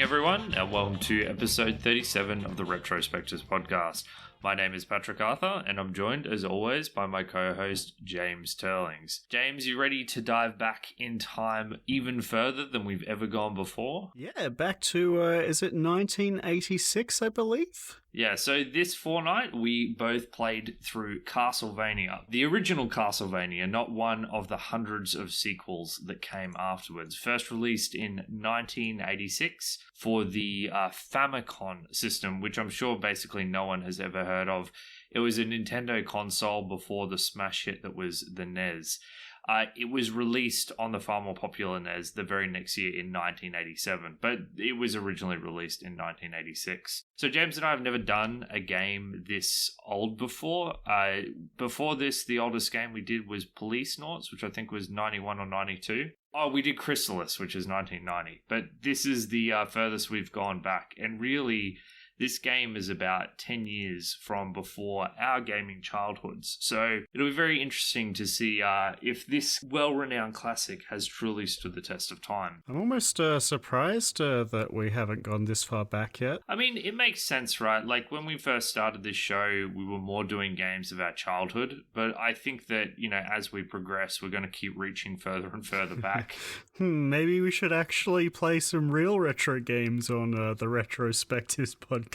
everyone, and welcome to episode 37 of the Retrospectives podcast. My name is Patrick Arthur, and I'm joined, as always, by my co-host, James Turlings. James, you ready to dive back in time even further than we've ever gone before? Yeah, back to, is it 1986, I believe? Yeah, so this fortnight, we both played through Castlevania. The original Castlevania, not one of the hundreds of sequels that came afterwards. First released in 1986 for the Famicom system, which I'm sure basically no one has ever heard of. It was a Nintendo console before the smash hit that was the NES. It was released on the far more popular NES the very next year in 1987, but it was originally released in 1986. So James and I have never done a game this old before. Before this, the oldest game we did was Police Noughts, which I think was 91 or 92. Oh, we did Chrysalis, which is 1990, but this is the furthest we've gone back, and really this game is about 10 years from before our gaming childhoods. So it'll be very interesting to see if this well-renowned classic has truly stood the test of time. I'm almost surprised that we haven't gone this far back yet. I mean, it makes sense, right? Like, when we first started this show, we were more doing games of our childhood. But I think that, as we progress, we're going to keep reaching further and further back. Maybe we should actually play some real retro games on the Retrospectives podcast.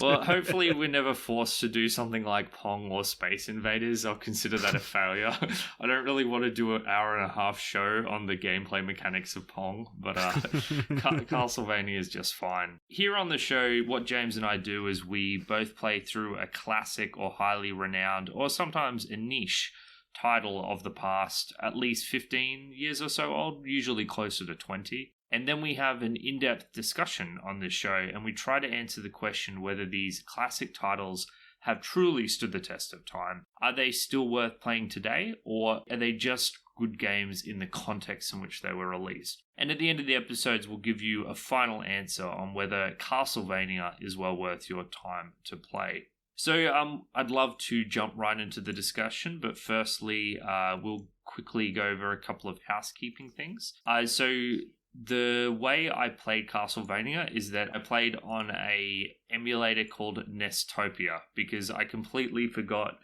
Well, hopefully we're never forced to do something like Pong or Space Invaders. I'll consider that a failure. I don't really want to do an hour and a half show on the gameplay mechanics of Pong, but Castlevania is just fine. Here on the show, what James and I do is we both play through a classic or highly renowned, or sometimes a niche title of the past, at least 15 years or so old, usually closer to 20. And then we have an in-depth discussion on this show, and we try to answer the question whether these classic titles have truly stood the test of time. Are they still worth playing today, or are they just good games in the context in which they were released? And at the end of the episodes, we'll give you a final answer on whether Castlevania is well worth your time to play. So I'd love to jump right into the discussion, but firstly, we'll quickly go over a couple of housekeeping things. The way I played Castlevania is that I played on a emulator called Nestopia, because I completely forgot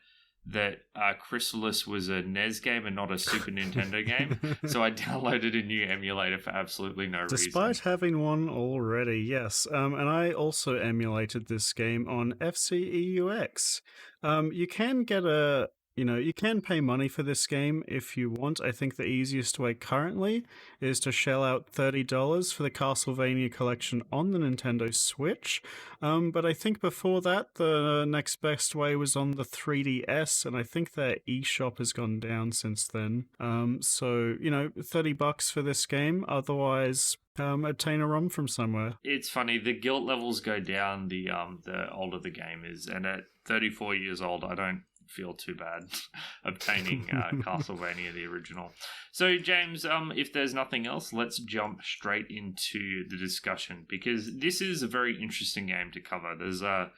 that Chrysalis was a NES game and not a Super Nintendo game. So I downloaded a new emulator for absolutely no reason. Despite having one already, yes. And I also emulated this game on FCEUX. You can get you can pay money for this game if you want. I think the easiest way currently is to shell out $30 for the Castlevania collection on the Nintendo Switch. But I think before that, the next best way was on the 3DS, and I think their eShop has gone down since then. So, $30 for this game. Otherwise, obtain a ROM from somewhere. It's funny, the guilt levels go down the older the game is, and at 34 years old, I don't feel too bad obtaining Castlevania the original. So James, if there's nothing else, let's jump straight into the discussion, because this is a very interesting game to cover. There's a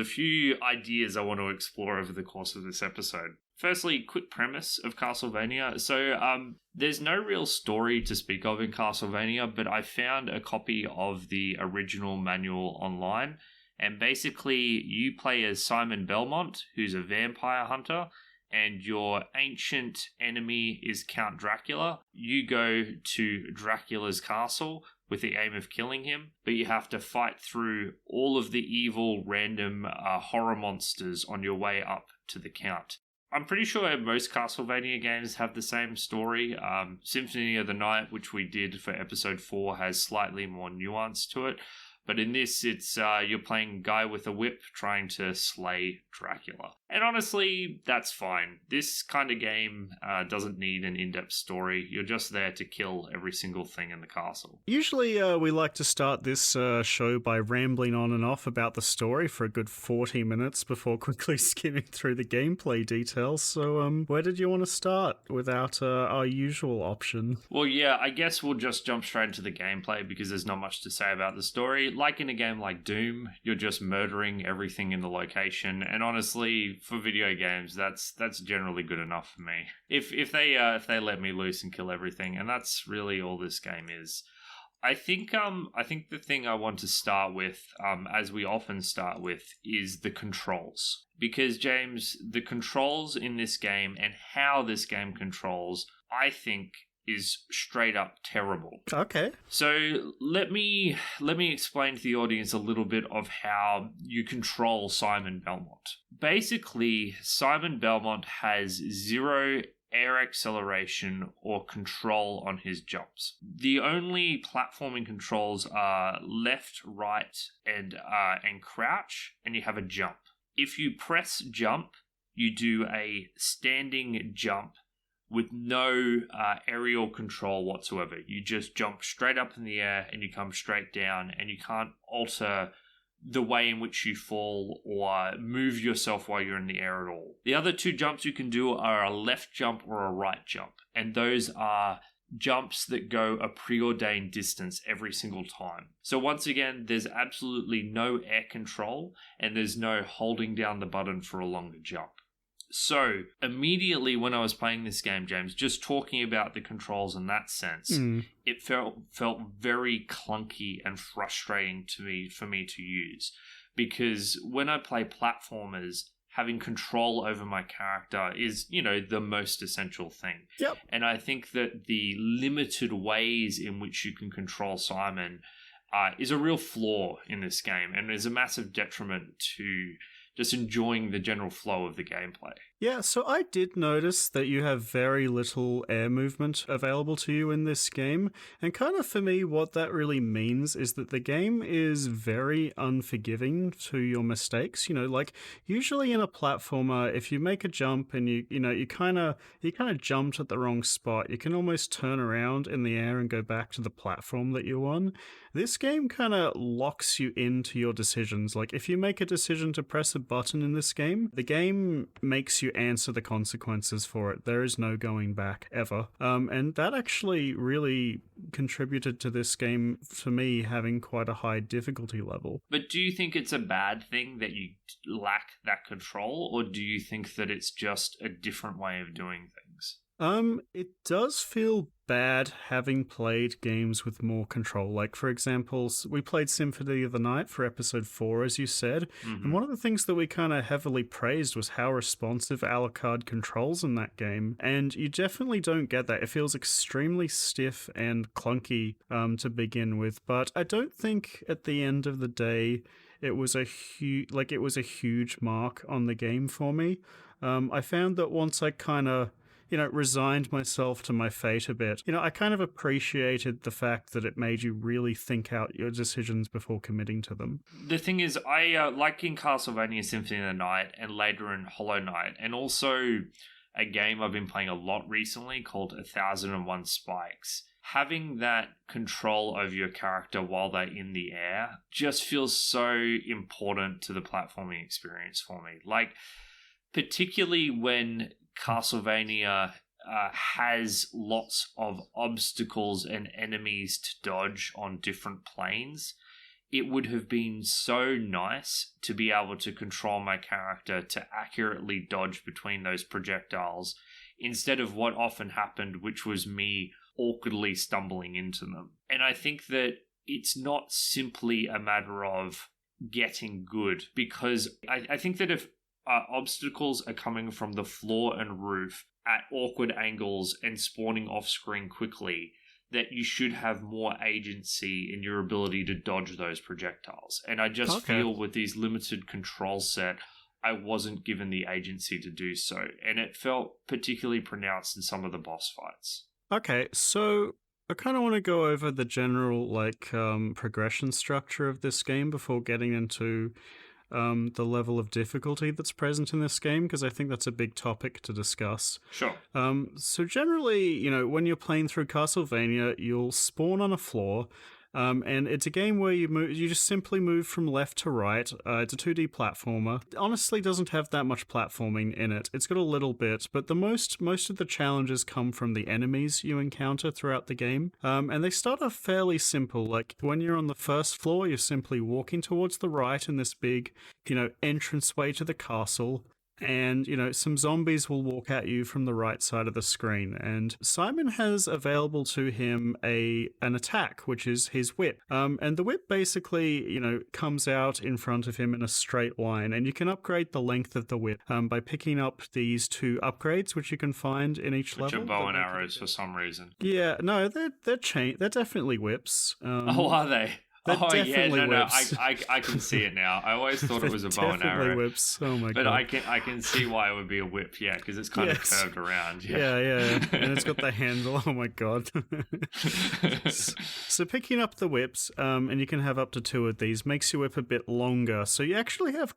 few ideas I want to explore over the course of this episode. Firstly, quick premise of Castlevania. So there's no real story to speak of in Castlevania, but I found a copy of the original manual online. And basically, you play as Simon Belmont, who's a vampire hunter, and your ancient enemy is Count Dracula. You go to Dracula's castle with the aim of killing him, but you have to fight through all of the evil, random horror monsters on your way up to the Count. I'm pretty sure most Castlevania games have the same story. Symphony of the Night, which we did for episode 4, has slightly more nuance to it. But in this, it's you're playing a guy with a whip trying to slay Dracula. And honestly, that's fine. This kind of game doesn't need an in-depth story. You're just there to kill every single thing in the castle. Usually we like to start this show by rambling on and off about the story for a good 40 minutes before quickly skimming through the gameplay details. So where did you want to start without our usual option? Well, yeah, I guess we'll just jump straight into the gameplay because there's not much to say about the story. Like in a game like Doom, you're just murdering everything in the location. And honestly, for video games, that's generally good enough for me. If they let me loose and kill everything, and that's really all this game is. I think the thing I want to start with, as we often start with, is the controls. Because James, the controls in this game and how this game controls, I think, is straight up terrible. Okay. So let me explain to the audience a little bit of how you control Simon Belmont. Basically, Simon Belmont has 0 air acceleration or control on his jumps. The only platforming controls are left, right, and crouch, and you have a jump. If you press jump, you do a standing jump with no aerial control whatsoever. You just jump straight up in the air and you come straight down, and you can't alter the way in which you fall or move yourself while you're in the air at all. The other 2 jumps you can do are a left jump or a right jump, and those are jumps that go a preordained distance every single time. So once again, there's absolutely no air control, and there's no holding down the button for a longer jump. So immediately when I was playing this game, James, just talking about the controls in that sense, it felt very clunky and frustrating for me to use, because when I play platformers, having control over my character is, the most essential thing. Yep. And I think that the limited ways in which you can control Simon is a real flaw in this game, and is a massive detriment to just enjoying the general flow of the gameplay. Yeah, so I did notice that you have very little air movement available to you in this game, and kind of for me what that really means is that the game is very unforgiving to your mistakes. Like usually in a platformer, if you make a jump and you kind of jumped at the wrong spot, you can almost turn around in the air and go back to the platform that you're on. This game kind of locks you into your decisions. Like if you make a decision to press a button in this game, the game makes you answer the consequences for it. There is no going back ever. And that actually really contributed to this game for me having quite a high difficulty level. But do you think it's a bad thing that you lack that control, or do you think that it's just a different way of doing things? It does feel bad having played games with more control. Like, for example, we played Symphony of the Night for episode 4, as you said, and one of the things that we kind of heavily praised was how responsive Alucard controls in that game, and you definitely don't get that. It feels extremely stiff and clunky to begin with, but I don't think at the end of the day it was a huge mark on the game for me. I found that once I kind of resigned myself to my fate a bit. I kind of appreciated the fact that it made you really think out your decisions before committing to them. The thing is, I like in Castlevania Symphony of the Night and later in Hollow Knight, and also a game I've been playing a lot recently called 1001 Spikes. Having that control over your character while they're in the air just feels so important to the platforming experience for me. Like, particularly when Castlevania has lots of obstacles and enemies to dodge on different planes, it would have been so nice to be able to control my character to accurately dodge between those projectiles instead of what often happened, which was me awkwardly stumbling into them. And I think that it's not simply a matter of getting good, because I think that if obstacles are coming from the floor and roof at awkward angles and spawning off screen quickly, that you should have more agency in your ability to dodge those projectiles. And I just feel with these limited control set, I wasn't given the agency to do so. And it felt particularly pronounced in some of the boss fights. Okay, so I kind of want to go over the general progression structure of this game before getting into the level of difficulty that's present in this game, because I think that's a big topic to discuss. Sure. So generally, when you're playing through Castlevania, you'll spawn on a floor, and it's a game where you just simply move from left to right. It's a 2D platformer. It honestly doesn't have that much platforming in it. It's got a little bit, but the most of the challenges come from the enemies you encounter throughout the game. And they start off fairly simple. Like when you're on the first floor, you're simply walking towards the right in this big, entranceway to the castle. and, some zombies will walk at you from the right side of the screen. And Simon has available to him an attack, which is his whip. And the whip basically, comes out in front of him in a straight line, and you can upgrade the length of the whip by picking up these 2 upgrades, which you can find in each level. Which are bow and arrows for some reason. Yeah, no, they're definitely whips. Oh, are they? Oh yeah, no, whips. I can see it now. I always thought it was a bow and arrow. Definitely whips. Oh my god! But I can see why it would be a whip, yeah, because it's kind of curved around. Yeah, and it's got the handle. Oh my god! So picking up the whips, and you can have up to 2 of these, makes your whip a bit longer. So you actually have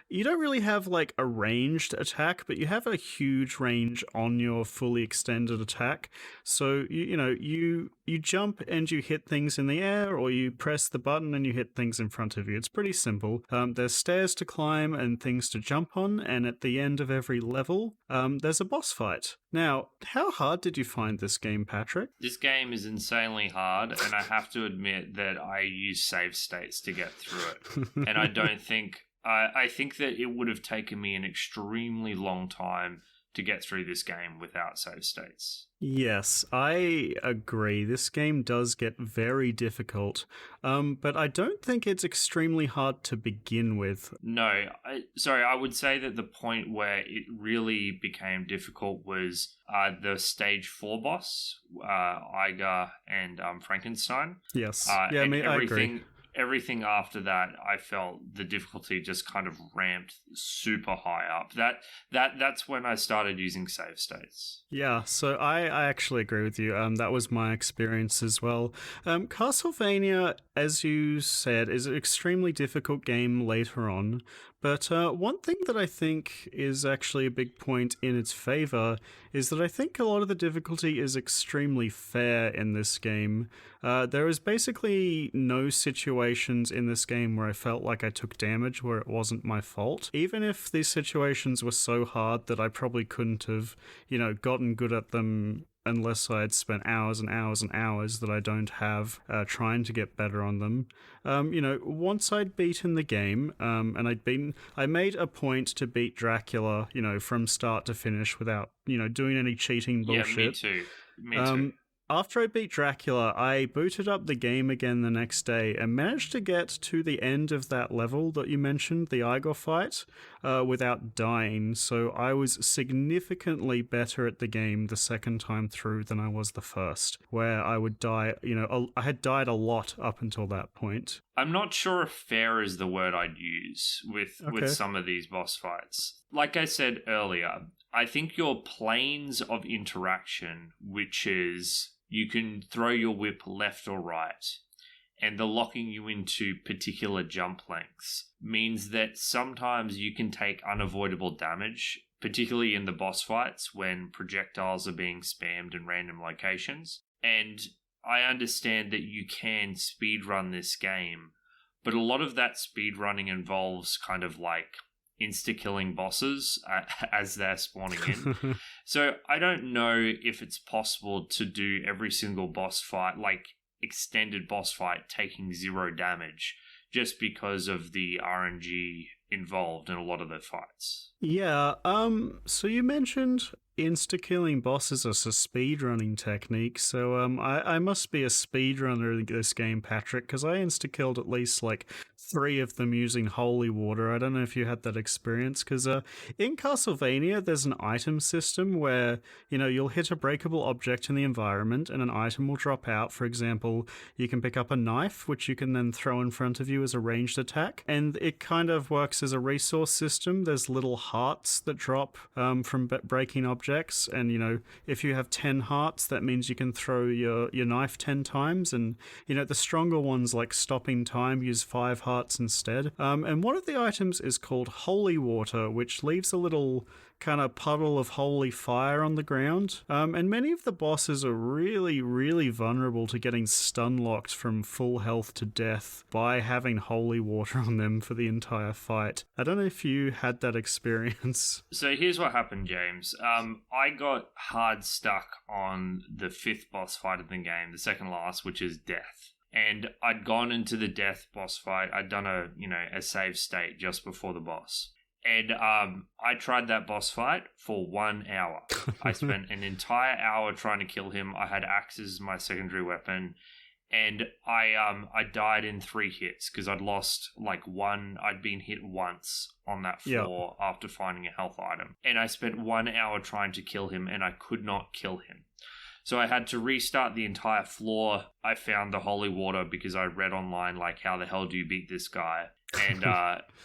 you don't really have like a ranged attack, but you have a huge range on your fully extended attack. So you jump and you hit things in the air, or you press the button and you hit things in front of you. It's pretty simple. There's stairs to climb and things to jump on, and at the end of every level, there's a boss fight. Now, how hard did you find this game, Patrick? This game is insanely hard, and I have to admit that I use save states to get through it. And I don't think... I think that it would have taken me an extremely long time to get through this game without save states. Yes, I agree. This game does get very difficult, but I don't think it's extremely hard to begin with. No, I would say that the point where it really became difficult was the stage 4 boss, Iger and Frankenstein. Yes, I agree. Everything after that, I felt the difficulty just kind of ramped super high up. That's when I started using save states. Yeah, so I actually agree with you. That was my experience as well. Castlevania, as you said, is an extremely difficult game later on. But one thing that I think is actually a big point in its favor is that I think a lot of the difficulty is extremely fair in this game. There is basically no situations in this game where I felt like I took damage where it wasn't my fault. Even if these situations were so hard that I probably couldn't have, gotten good at them unless I had spent hours and hours and hours that I don't have trying to get better on them. Once I'd beaten the game, and I made a point to beat Dracula, from start to finish without, doing any cheating bullshit. Yeah, me too. After I beat Dracula, I booted up the game again the next day and managed to get to the end of that level that you mentioned, the Igor fight, without dying. So I was significantly better at the game the second time through than I was the first, where I would die, I had died a lot up until that point. I'm not sure if fair is the word I'd use with some of these boss fights. Like I said earlier, I think your planes of interaction, which is you can throw your whip left or right, and the locking you into particular jump lengths means that sometimes you can take unavoidable damage, particularly in the boss fights when projectiles are being spammed in random locations. And I understand that you can speedrun this game, but a lot of that speedrunning involves kind of like insta-killing bosses as they're spawning in. So I don't know if it's possible to do every single boss fight, like extended boss fight, taking 0 damage just because of the RNG involved in a lot of the fights. Yeah, so you mentioned insta-killing bosses as a speedrunning technique, so I must be a speedrunner in this game, Patrick, because I insta-killed at least like 3 of them using holy water. I don't know if you had that experience, because in Castlevania there's an item system where, you'll hit a breakable object in the environment and an item will drop out. For example, you can pick up a knife, which you can then throw in front of you as a ranged attack, and it kind of works as a resource system. There's little hearts that drop from breaking objects, and if you have 10 hearts, that means you can throw your knife 10 times, and the stronger ones like stopping time use 5 hearts instead. And one of the items is called holy water, which leaves a little kind of puddle of holy fire on the ground. And many of the bosses are really, really vulnerable to getting stun locked from full health to death by having holy water on them for the entire fight. I don't know if you had that experience. So here's what happened, James. I got hard stuck on the 5th boss fight of the game, the second last, which is death. And I'd gone into the death boss fight. I'd done a save state just before the boss. And I tried that boss fight for 1 hour. I spent an entire hour trying to kill him. I had axes as my secondary weapon. And I died in 3 hits because I'd lost I'd been hit once on that floor after finding a health item. And I spent 1 hour trying to kill him and I could not kill him. So I had to restart the entire floor. I found the holy water because I read online how the hell do you beat this guy?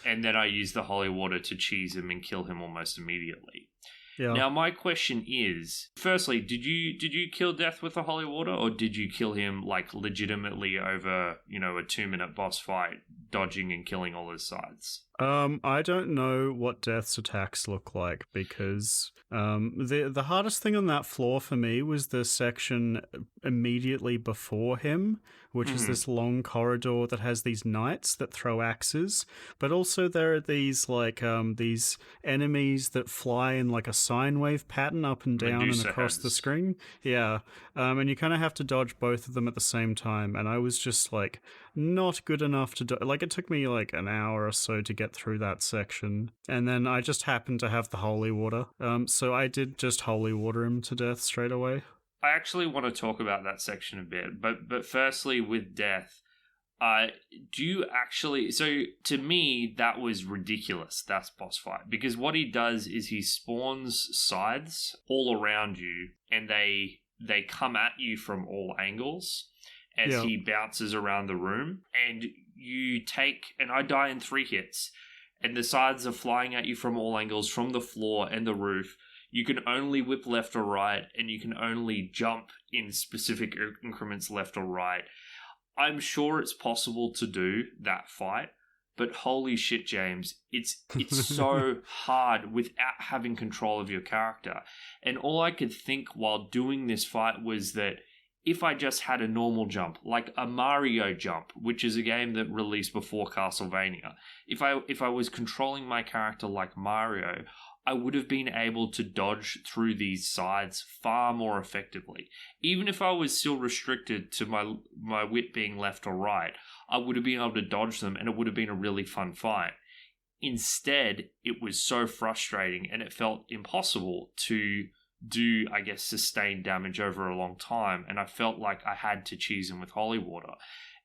And then I used the holy water to cheese him and kill him almost immediately. Yeah. Now my question is, firstly, did you kill Death with the holy water, or did you kill him legitimately over a 2-minute boss fight, dodging and killing all his sides? I don't know what Death's attacks look like because the hardest thing on that floor for me was the section immediately before him, which is this long corridor that has these knights that throw axes, but also there are these these enemies that fly in a sine wave pattern up and down and across the screen. Yeah, and you kind of have to dodge both of them at the same time, and I was just not good enough to do. It took me an hour or so to get through that section, and then I just happened to have the holy water, so I did just holy water him to death straight away. I actually want to talk about that section a bit, but firstly with Death, do you actually... So to me, that was ridiculous, that boss fight, because what he does is he spawns scythes all around you, and they come at you from all angles as he bounces around the room, and I die in 3 hits, and the scythes are flying at you from all angles, from the floor and the roof. You can only whip left or right, and you can only jump in specific increments left or right. I'm sure it's possible to do that fight, but holy shit, James, it's so hard without having control of your character. And all I could think while doing this fight was that if I just had a normal jump, like a Mario jump, which is a game that released before Castlevania, if I was controlling my character like Mario, I would have been able to dodge through these sides far more effectively. Even if I was still restricted to my whip being left or right, I would have been able to dodge them, and it would have been a really fun fight. Instead, it was so frustrating, and it felt impossible to do, I guess, sustained damage over a long time, and I felt like I had to cheese him with holy water.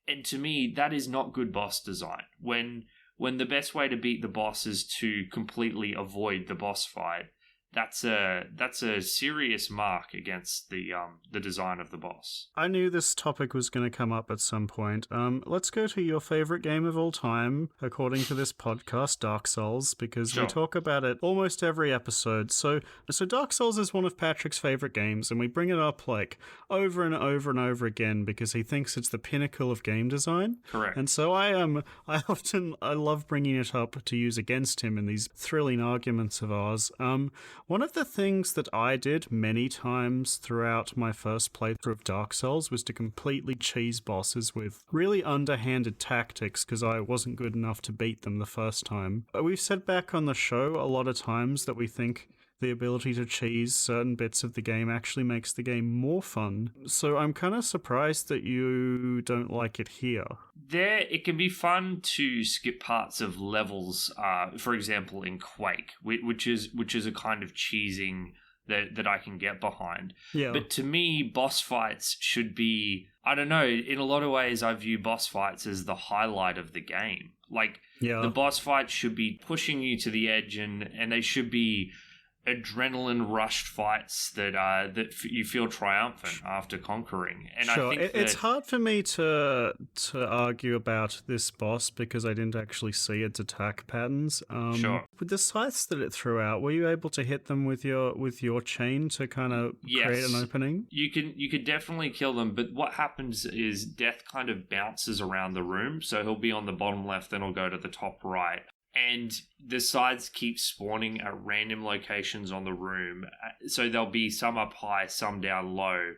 And to me, that is not good boss design. When the best way to beat the boss is to completely avoid the boss fight, that's a serious mark against the design of the boss. I knew this topic was going to come up at some point. Let's go to your favorite game of all time, according to this podcast, Dark Souls, because we talk about it almost every episode. So Dark Souls is one of Patrick's favorite games, and we bring it up over and over and over again because he thinks it's the pinnacle of game design. Correct. And so I love bringing it up to use against him in these thrilling arguments of ours. One of the things that I did many times throughout my first playthrough of Dark Souls was to completely cheese bosses with really underhanded tactics because I wasn't good enough to beat them the first time. We've said back on the show a lot of times that we think the ability to cheese certain bits of the game actually makes the game more fun. So I'm kind of surprised that you don't like it here. It can be fun to skip parts of levels, for example, in Quake, which is a kind of cheesing that I can get behind. Yeah. But to me, boss fights should be, I don't know, in a lot of ways I view boss fights as the highlight of the game. The boss fights should be pushing you to the edge, and they should be adrenaline rushed fights that you feel triumphant after conquering. And sure. I think it's hard for me to argue about this boss because I didn't actually see its attack patterns. Sure. With the scythes that it threw out, were you able to hit them with your chain to kind of create an opening? You could definitely kill them, but what happens is Death kind of bounces around the room, so he'll be on the bottom left, then he'll go to the top right. And the sides keep spawning at random locations on the room. So there'll be some up high, some down low.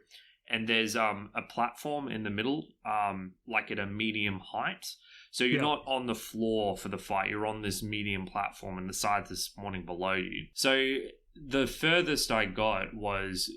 And there's a platform in the middle, at a medium height. So you're not on the floor for the fight. You're on this medium platform, and the sides are spawning below you. So the furthest I got was...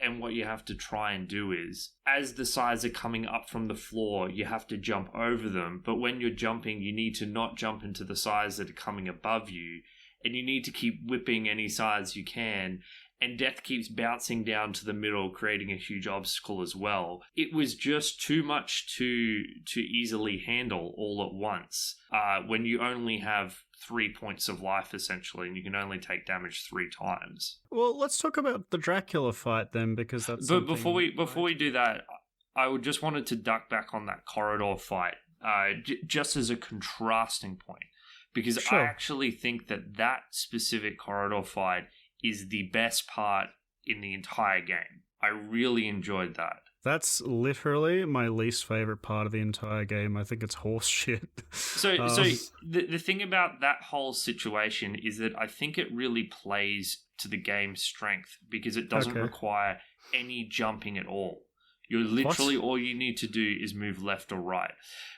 And what you have to try and do is, as the sides are coming up from the floor, you have to jump over them. But when you're jumping, you need to not jump into the sides that are coming above you. and you need to keep whipping any sides you can, and death keeps bouncing down to the middle, creating a huge obstacle as well. It was just too much to easily handle all at once when you only have 3 points of life, essentially, and you can only take damage 3 times. Well, let's talk about the Dracula fight then, because that's But before we do that, I would just wanted to duck back on that corridor fight, just as a contrasting point, because Sure. I actually think that specific corridor fight is the best part in the entire game. I really enjoyed that. That's literally my least favorite part of the entire game. I think it's horse shit. So the thing about that whole situation is that I think it really plays to the game's strength, because it doesn't require any jumping at all. You're literally, all you need to do is move left or right.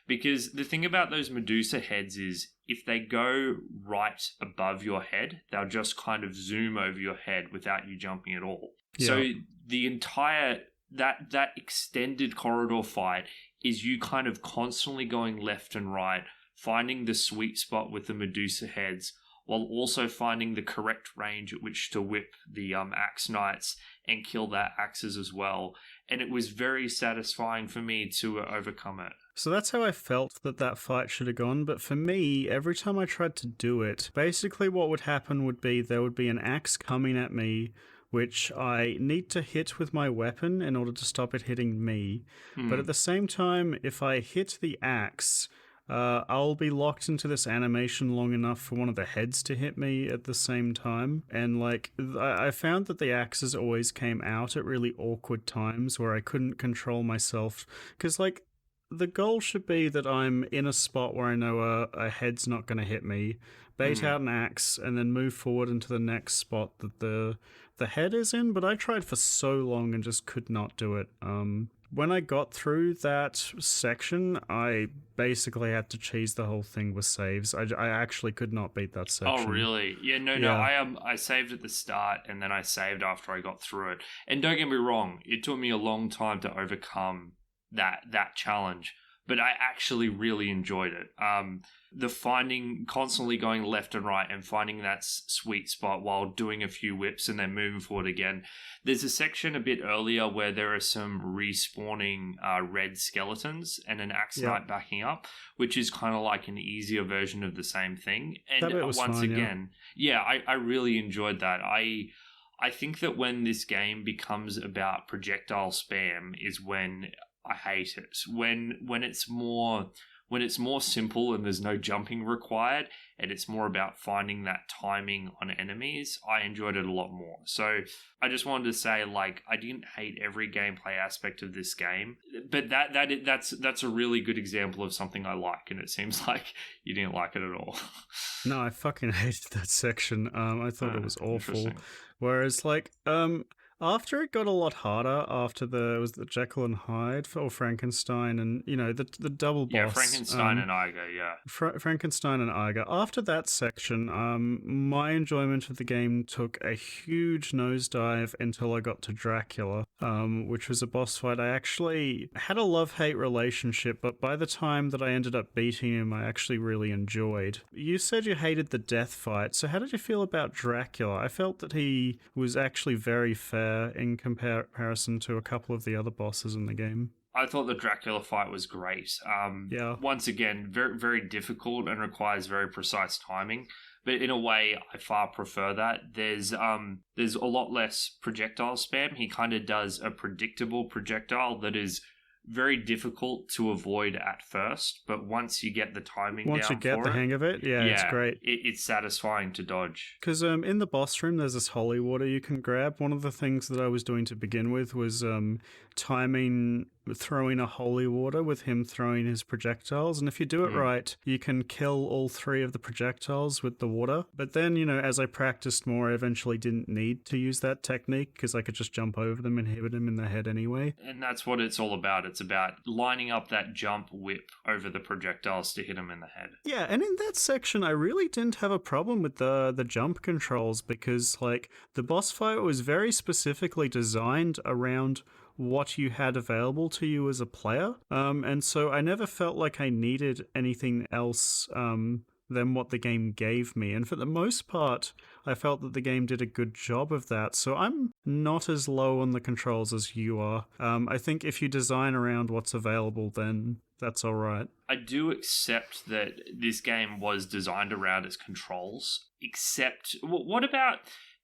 Because the thing about those Medusa heads is, if they go right above your head, they'll just kind of zoom over your head without you jumping at all. Yeah. So the entire, that extended corridor fight is you kind of constantly going left and right, finding the sweet spot with the Medusa heads, while also finding the correct range at which to whip the axe knights and kill their axes as well. And it was very satisfying for me to overcome it. So that's how I felt that fight should have gone, but for me, every time I tried to do it, basically what would happen would be there would be an axe coming at me, which I need to hit with my weapon in order to stop it hitting me. But at the same time, if I hit the axe, I'll be locked into this animation long enough for one of the heads to hit me at the same time. And like, I found that the axes always came out at really awkward times where I couldn't control myself. Because like, the goal should be that I'm in a spot where I know a head's not going to hit me, bait out an axe, and then move forward into the next spot that the head is in. But I tried for so long and just could not do it. When I got through that section, I basically had to cheese the whole thing with saves. I actually could not beat that section. Oh, really? Yeah, no. I saved at the start, and then I saved after I got through it. And don't get me wrong, it took me a long time to overcome that challenge, but I actually really enjoyed it. The finding, constantly going left and right and finding that sweet spot while doing a few whips and then moving forward again. There's a section a bit earlier where there are some respawning red skeletons and an axe knight backing up, which is kind of like an easier version of the same thing. And I really enjoyed that. I think that when this game becomes about projectile spam is when I hate it. When it's more simple and there's no jumping required, and it's more about finding that timing on enemies, I enjoyed it a lot more. So I just wanted to say, like, I didn't hate every gameplay aspect of this game, but that's a really good example of something I like, and it seems like you didn't like it at all. No, I fucking hated that section. I thought it was awful. Whereas, like, after it got a lot harder, after the Jekyll and Hyde or Frankenstein, and the double boss. Yeah, Frankenstein and Iger. Yeah, Frankenstein and Iger. After that section, my enjoyment of the game took a huge nosedive until I got to Dracula, which was a boss fight I actually had a love-hate relationship, but by the time that I ended up beating him, I actually really enjoyed. You said you hated the death fight, so how did you feel about Dracula? I felt that he was actually very fair in comparison to a couple of the other bosses in the game. I thought the Dracula fight was great. Once again, very, very difficult and requires very precise timing. But in a way, I far prefer that. There's a lot less projectile spam. He kind of does a predictable projectile that is very difficult to avoid at first, but once you get the timing once you get the hang of it, it's great. It's satisfying to dodge. Because in the boss room, there's this holy water you can grab. One of the things that I was doing to begin with was timing throwing a holy water with him throwing his projectiles, and if you do it right, you can kill all 3 of the projectiles with the water. But then, as I practiced more, I eventually didn't need to use that technique because I could just jump over them and hit him in the head anyway. And that's what it's all about. It's about lining up that jump whip over the projectiles to hit him in the head. Yeah, and in that section, I really didn't have a problem with the jump controls because, like, the boss fight was very specifically designed around what you had available to you as a player. And so I never felt like I needed anything else than what the game gave me. And for the most part, I felt that the game did a good job of that. So I'm not as low on the controls as you are. I think if you design around what's available, then that's all right. I do accept that this game was designed around its controls, except what about...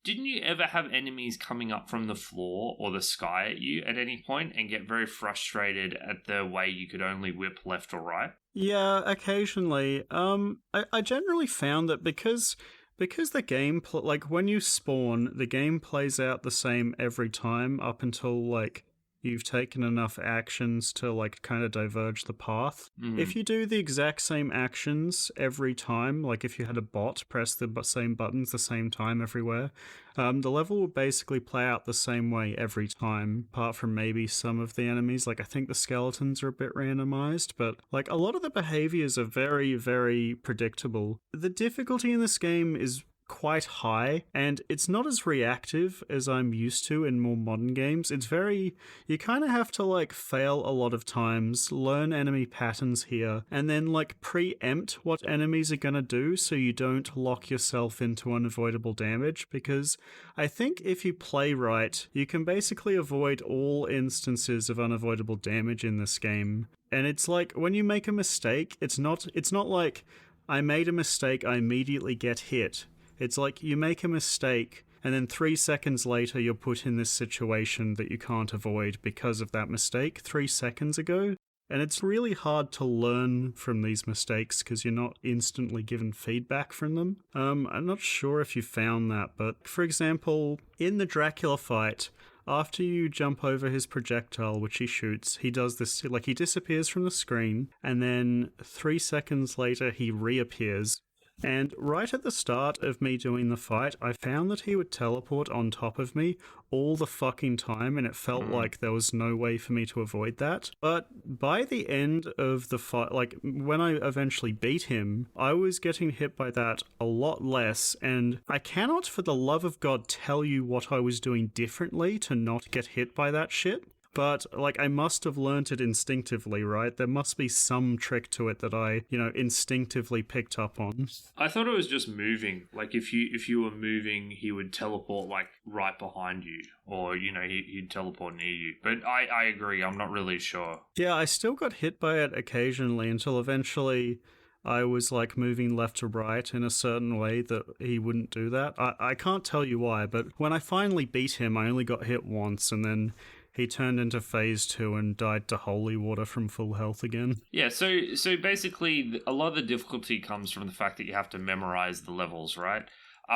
Didn't you ever have enemies coming up from the floor or the sky at you at any point and get very frustrated at the way you could only whip left or right? Yeah, occasionally. I generally found that because the game, like when you spawn, the game plays out the same every time up until like you've taken enough actions to like kind of diverge the path. If you do the exact same actions every time, like if you had a bot press the same buttons the same time everywhere, the level will basically play out the same way every time, apart from maybe some of the enemies. Like I think the skeletons are a bit randomized, but like a lot of the behaviors are very, very predictable. The difficulty in this game is quite high, and it's not as reactive as I'm used to in more modern games. It's very... You kind of have to, like, fail a lot of times, learn enemy patterns here, and then, like, preempt what enemies are gonna do so you don't lock yourself into unavoidable damage, because I think if you play right, you can basically avoid all instances of unavoidable damage in this game. And it's like, when you make a mistake, it's not like, I made a mistake, I immediately get hit. It's like you make a mistake, and then 3 seconds later you're put in this situation that you can't avoid because of that mistake 3 seconds ago. And it's really hard to learn from these mistakes because you're not instantly given feedback from them. I'm not sure if you found that, but for example, in the Dracula fight, after you jump over his projectile, which he shoots, he does this, like he disappears from the screen, and then 3 seconds later he reappears. And right at the start of me doing the fight, I found that he would teleport on top of me all the fucking time, and it felt like there was no way for me to avoid that. But by the end of the fight, like when I eventually beat him, I was getting hit by that a lot less, and I cannot for the love of God tell you what I was doing differently to not get hit by that shit. But, like, I must have learnt it instinctively, right? There must be some trick to it that I, instinctively picked up on. I thought it was just moving. Like, if you were moving, he would teleport, like, right behind you. Or, he'd teleport near you. But I agree, I'm not really sure. Yeah, I still got hit by it occasionally until eventually I was, like, moving left to right in a certain way that he wouldn't do that. I can't tell you why, but when I finally beat him, I only got hit once, and then he turned into phase 2 and died to holy water from full health again. Yeah, so basically, a lot of the difficulty comes from the fact that you have to memorize the levels, right?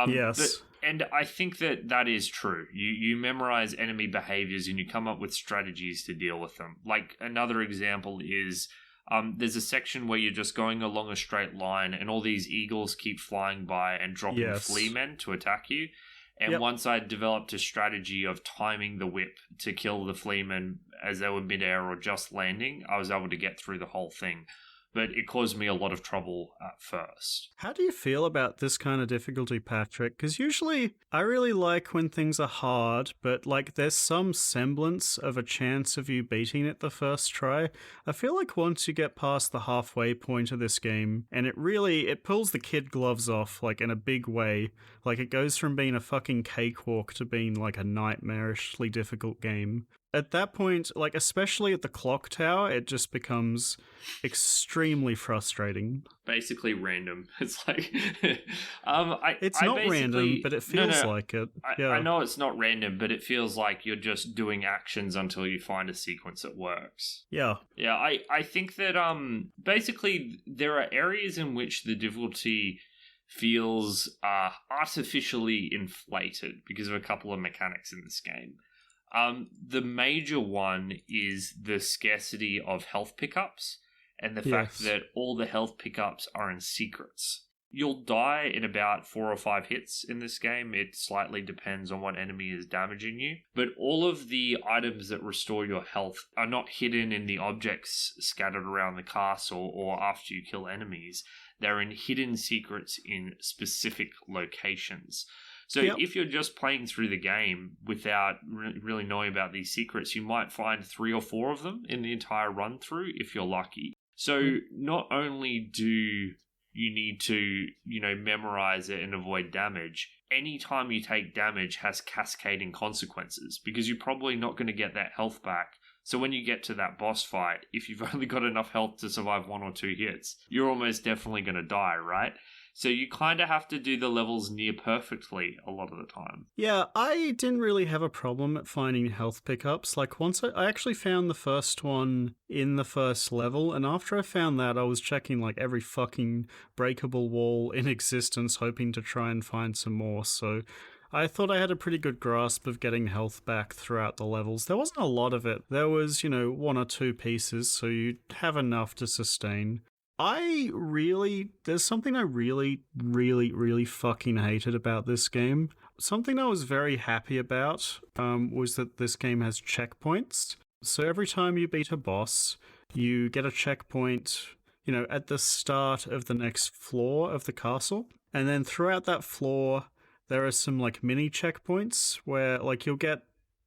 Yes. And I think that is true. You memorize enemy behaviors and you come up with strategies to deal with them. Like, another example is... there's a section where you're just going along a straight line and all these eagles keep flying by and dropping fleamen to attack you. And once I developed a strategy of timing the whip to kill the fleamen as they were midair or just landing, I was able to get through the whole thing. But it caused me a lot of trouble at first. How do you feel about this kind of difficulty, Patrick? Because usually I really like when things are hard, but like there's some semblance of a chance of you beating it the first try. I feel like once you get past the halfway point of this game, and it pulls the kid gloves off like in a big way. Like it goes from being a fucking cakewalk to being like a nightmarishly difficult game. At that point, like especially at the clock tower, it just becomes extremely frustrating. Basically random. It's like it's not random, but it feels like it. I know it's not random, but it feels like you're just doing actions until you find a sequence that works. Yeah. Yeah, I think that basically there are areas in which the difficulty feels artificially inflated because of a couple of mechanics in this game. The major one is the scarcity of health pickups and the fact that all the health pickups are in secrets. You'll die in about 4 or 5 hits in this game. It slightly depends on what enemy is damaging you. But all of the items that restore your health are not hidden in the objects scattered around the castle or after you kill enemies. They're in hidden secrets in specific locations. So if you're just playing through the game without really knowing about these secrets, you might find 3 or 4 of them in the entire run through if you're lucky. So not only do you need to, memorize it and avoid damage. Anytime you take damage has cascading consequences because you're probably not going to get that health back. So when you get to that boss fight, if you've only got enough health to survive 1 or 2 hits, you're almost definitely going to die, right? So you kind of have to do the levels near perfectly a lot of the time. Yeah, I didn't really have a problem at finding health pickups. Like, once I actually found the first one in the first level, and after I found that, I was checking, like, every fucking breakable wall in existence, hoping to try and find some more, so I thought I had a pretty good grasp of getting health back throughout the levels. There wasn't a lot of it. There was, 1 or 2 pieces, so you'd have enough to sustain. There's something I really, really, really fucking hated about this game. Something I was very happy about was that this game has checkpoints. So every time you beat a boss, you get a checkpoint, at the start of the next floor of the castle. And then throughout that floor, there are some, like, mini checkpoints where, like, you'll get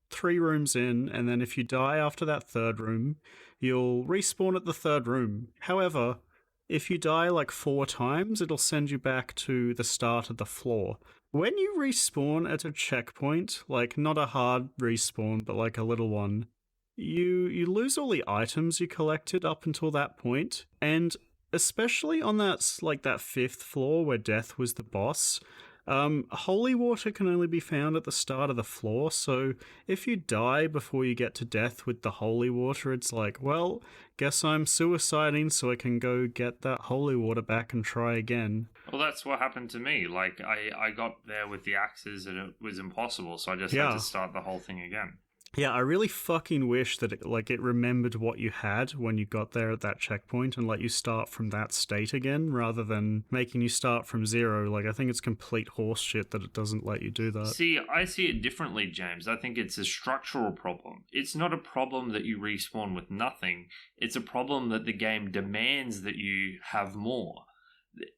3 rooms in, and then if you die after that 3rd room, you'll respawn at the 3rd room. However, if you die like 4 times, it'll send you back to the start of the floor. When you respawn at a checkpoint, like not a hard respawn, but like a little one, you lose all the items you collected up until that point. And especially on that 5th floor where death was the boss, holy water can only be found at the start of the floor, so if you die before you get to death with the holy water, it's like, well, guess I'm suiciding so I can go get that holy water back and try again. Well, that's what happened to me. Like, I got there with the axes and it was impossible, so I just had to start the whole thing again. Yeah, I really fucking wish that it remembered what you had when you got there at that checkpoint and let you start from that state again, rather than making you start from 0. Like, I think it's complete horseshit that it doesn't let you do that. See, I see it differently, James. I think it's a structural problem. It's not a problem that you respawn with nothing. It's a problem that the game demands that you have more.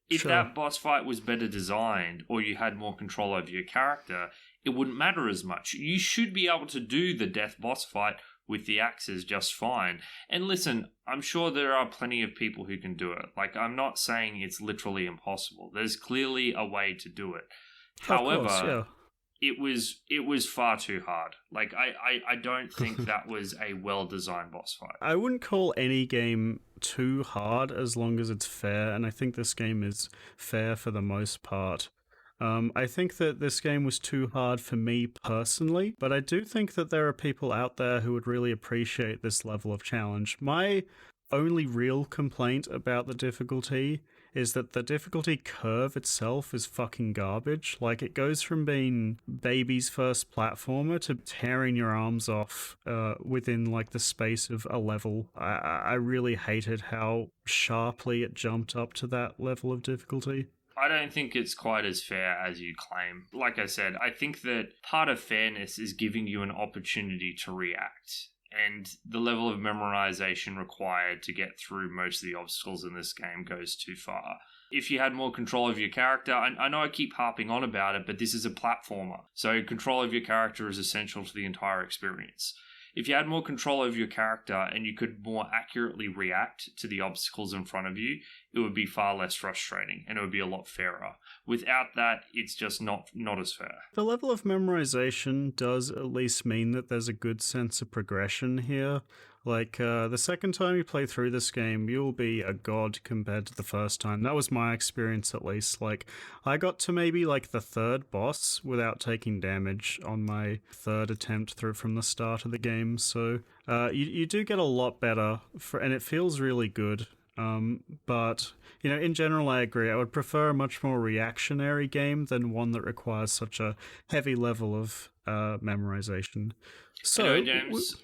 If that boss fight was better designed or you had more control over your character, it wouldn't matter as much. You should be able to do the death boss fight with the axes just fine. And listen, I'm sure there are plenty of people who can do it. Like, I'm not saying it's literally impossible. There's clearly a way to do it. However, it was far too hard. Like, I don't think that was a well-designed boss fight. I wouldn't call any game too hard as long as it's fair, and I think this game is fair for the most part. I think that this game was too hard for me personally, but I do think that there are people out there who would really appreciate this level of challenge. My only real complaint about the difficulty is that the difficulty curve itself is fucking garbage. Like, it goes from being baby's first platformer to tearing your arms off within, like, the space of a level. I really hated how sharply it jumped up to that level of difficulty. I don't think it's quite as fair as you claim. Like I said, I think that part of fairness is giving you an opportunity to react. And the level of memorization required to get through most of the obstacles in this game goes too far. If you had more control of your character, I know I keep harping on about it, but this is a platformer. So control of your character is essential to the entire experience. If you had more control over your character and you could more accurately react to the obstacles in front of you, it would be far less frustrating and it would be a lot fairer. Without that, it's just not as fair. The level of memorization does at least mean that there's a good sense of progression here. Like, the second time you play through this game, you'll be a god compared to the first time. That was my experience, at least. Like, I got to maybe, like, the 3rd boss without taking damage on my 3rd attempt through from the start of the game. So, you do get a lot better, and it feels really good. But, in general, I agree. I would prefer a much more reactionary game than one that requires such a heavy level of memorization. So, anyway, James...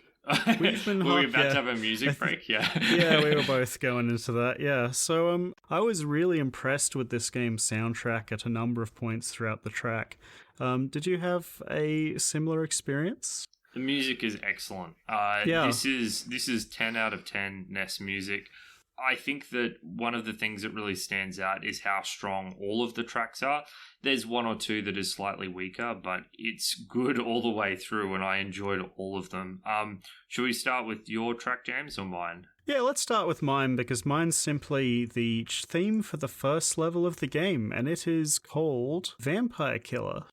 We've been were we about to have a music break? Yeah. Yeah, we were both going into that. Yeah. So I was really impressed with this game's soundtrack at a number of points throughout the track. Did you have a similar experience? The music is excellent. This is 10 out of 10 NES music. I think that one of the things that really stands out is how strong all of the tracks are. There's one or two that is slightly weaker, but it's good all the way through, and I enjoyed all of them. Should we start with your track, James, or mine? Yeah, let's start with mine, because mine's simply the theme for the first level of the game, and it is called Vampire Killer.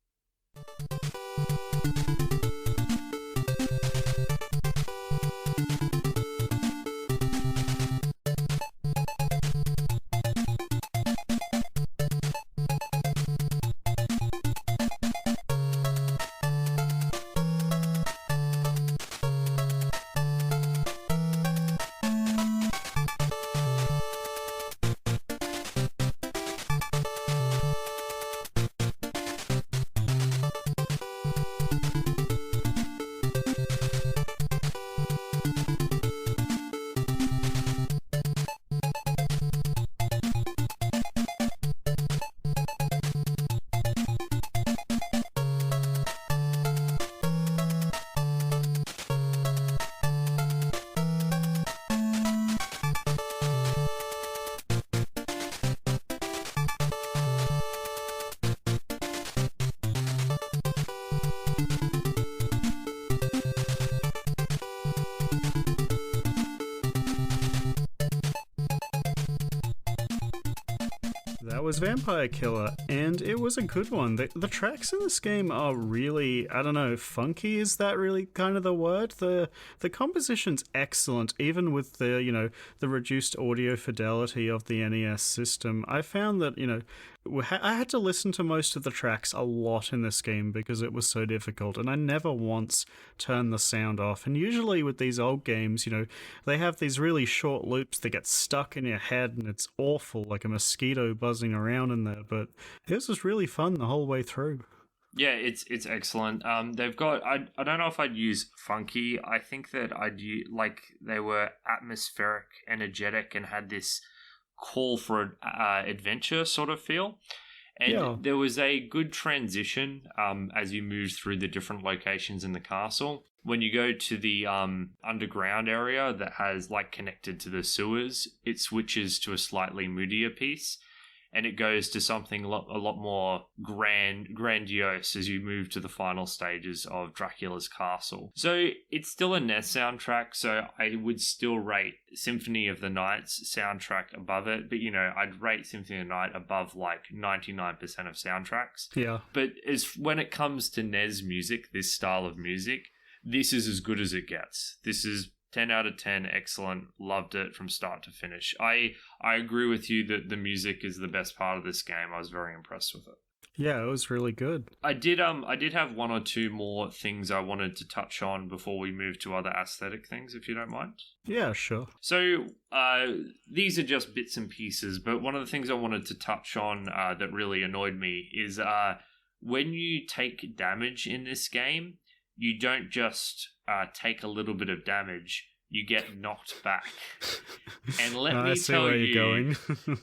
That was Vampire Killer, and it was a good one. The tracks in this game are really, I don't know, funky, is that really kind of the word? The composition's excellent, even with the reduced audio fidelity of the NES system. I found that, I had to listen to most of the tracks a lot in this game because it was so difficult, and I never once turned the sound off. And usually with these old games, they have these really short loops that get stuck in your head, and it's awful, like a mosquito buzzing around in there. But this was really fun the whole way through. Yeah, it's excellent. They've got, I don't know if I'd use funky. I think that they were atmospheric, energetic, and had this call for adventure sort of feel. And there was a good transition as you moved through the different locations in the castle. When you go to the underground area that has connected to the sewers, it switches to a slightly moodier piece, and it goes to something a lot more grandiose as you move to the final stages of Dracula's castle. So it's still a NES soundtrack, so I would still rate Symphony of the Night's soundtrack above it, but I'd rate Symphony of the Night above 99% of soundtracks. Yeah. But when it comes to NES music, this style of music, this is as good as it gets. This is 10 out of 10, excellent. Loved it from start to finish. I agree with you that the music is the best part of this game. I was very impressed with it. Yeah, it was really good. I did have one or two more things I wanted to touch on before we move to other aesthetic things, if you don't mind. Yeah, sure. So these are just bits and pieces, but one of the things I wanted to touch on that really annoyed me is when you take damage in this game, you don't just take a little bit of damage, you get knocked back. And let me tell you,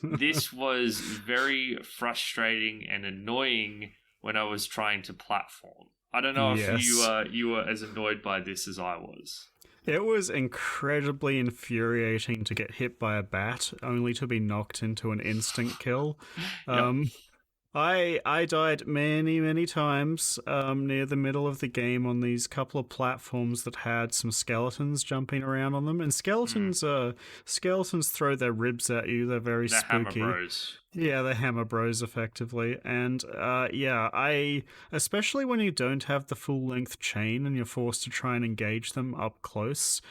this was very frustrating and annoying when I was trying to platform. I don't know if you were as annoyed by this as I was. It was incredibly infuriating to get hit by a bat, only to be knocked into an instant kill. Yep. I died many, many times near the middle of the game on these couple of platforms that had some skeletons jumping around on them. And skeletons throw their ribs at you. They're very spooky. Hammer bros. Yeah, they're hammer bros, effectively. And especially when you don't have the full-length chain and you're forced to try and engage them up close,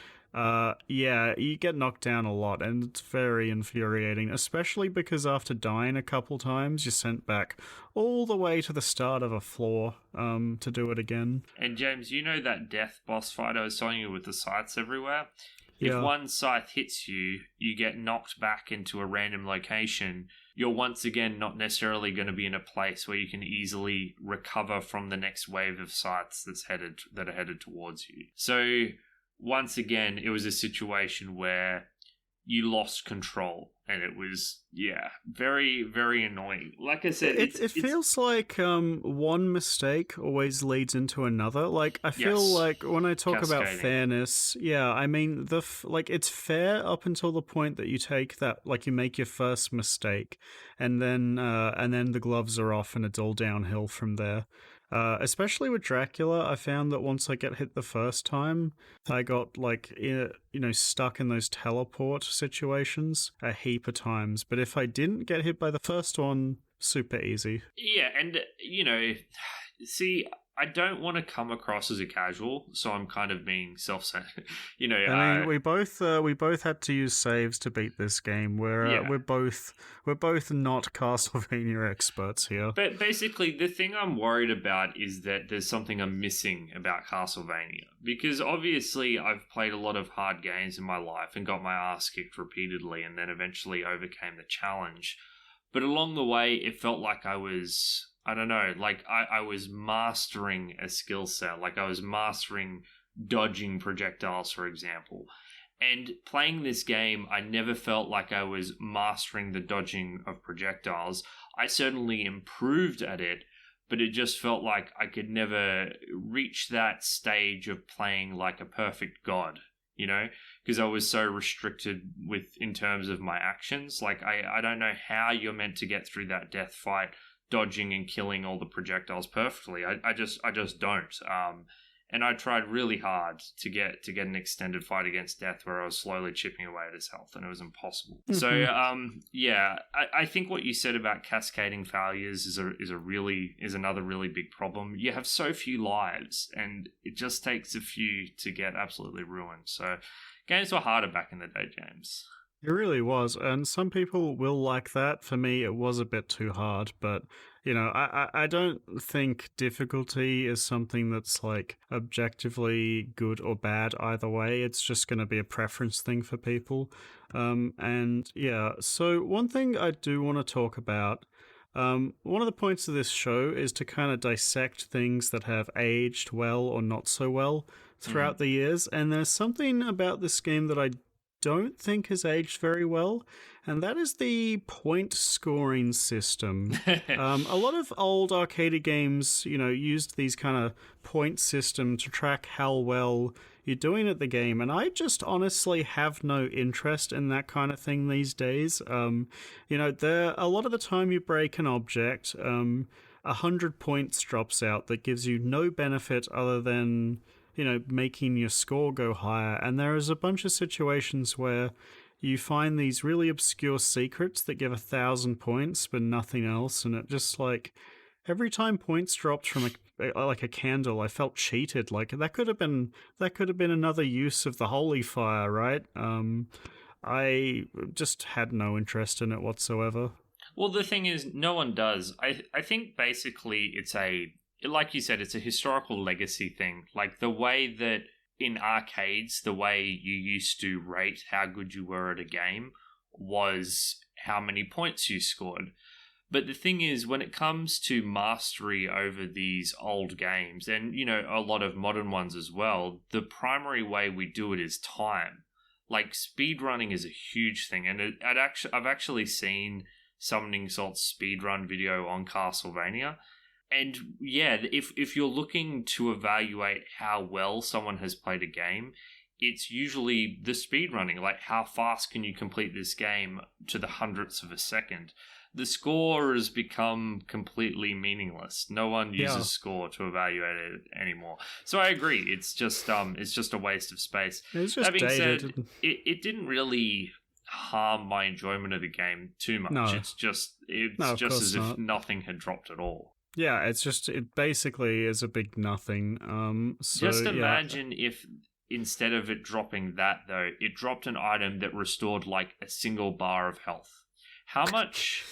you get knocked down a lot, and it's very infuriating, especially because after dying a couple times, you're sent back all the way to the start of a floor to do it again. And James, that death boss fight I was telling you with the scythes everywhere? Yeah. If one scythe hits you, you get knocked back into a random location. You're once again not necessarily going to be in a place where you can easily recover from the next wave of scythes that are headed towards you. So once again, it was a situation where you lost control, and it was very, very annoying. Like I said, it feels like one mistake always leads into another. Like I feel Yes. like when I talk about Cascading. fairness, I mean like it's fair up until the point that you take that, like you make your first mistake, and then the gloves are off and it's all downhill from there. Especially with Dracula, I found that once I get hit the first time, I got like stuck in those teleport situations a heap of times. But if I didn't get hit by the first one, super easy. Yeah, and see, I don't want to come across as a casual, so I'm kind of being self-centered. I mean, we both had to use saves to beat this game. We're both not Castlevania experts here. But basically, the thing I'm worried about is that there's something I'm missing about Castlevania. Because obviously, I've played a lot of hard games in my life and got my ass kicked repeatedly, and then eventually overcame the challenge. But along the way, it felt like I was, I don't know, like I was mastering a skill set. Like I was mastering dodging projectiles, for example. And playing this game, I never felt like I was mastering the dodging of projectiles. I certainly improved at it, but it just felt like I could never reach that stage of playing like a perfect god, because I was so restricted in terms of my actions. Like I don't know how you're meant to get through that death fight dodging and killing all the projectiles perfectly. I just don't. And I tried really hard to get an extended fight against death where I was slowly chipping away at his health, and it was impossible. Mm-hmm. So I think what you said about cascading failures is another really big problem. You have so few lives, and it just takes a few to get absolutely ruined. So games were harder back in the day, James. It really was, and some people will like that. For me, it was a bit too hard, but I don't think difficulty is something that's like objectively good or bad either way. It's just going to be a preference thing for people. So one thing I do want to talk about, one of the points of this show is to kind of dissect things that have aged well or not so well throughout the years, and there's something about this game that I don't think has aged very well, and that is the point scoring system. A lot of old arcade games, used these kind of point system to track how well you're doing at the game, and I just honestly have no interest in that kind of thing these days. There a lot of the time you break an object, 100 points drops out that gives you no benefit other than making your score go higher. And there is a bunch of situations where you find these really obscure secrets that give 1,000 points, but nothing else. And it just like every time points dropped from a candle, I felt cheated. Like that could have been another use of the holy fire, right? I just had no interest in it whatsoever. Well, the thing is, no one does. I think basically like you said, it's a historical legacy thing. Like the way that in arcades, the way you used to rate how good you were at a game was how many points you scored. But the thing is, when it comes to mastery over these old games, and a lot of modern ones as well, the primary way we do it is time. Like speedrunning is a huge thing, and I've actually seen Summoning Salt's speedrun video on Castlevania. And if you're looking to evaluate how well someone has played a game, it's usually the speedrunning, like how fast can you complete this game to the hundredths of a second. The score has become completely meaningless. No one uses score to evaluate it anymore. So I agree, it's just a waste of space. It's just that being dated. said, it didn't really harm my enjoyment of the game too much. No. It's just as if nothing had dropped at all. Yeah, it basically is a big nothing. Just imagine if instead of it dropping that, though, it dropped an item that restored like a single bar of health. How much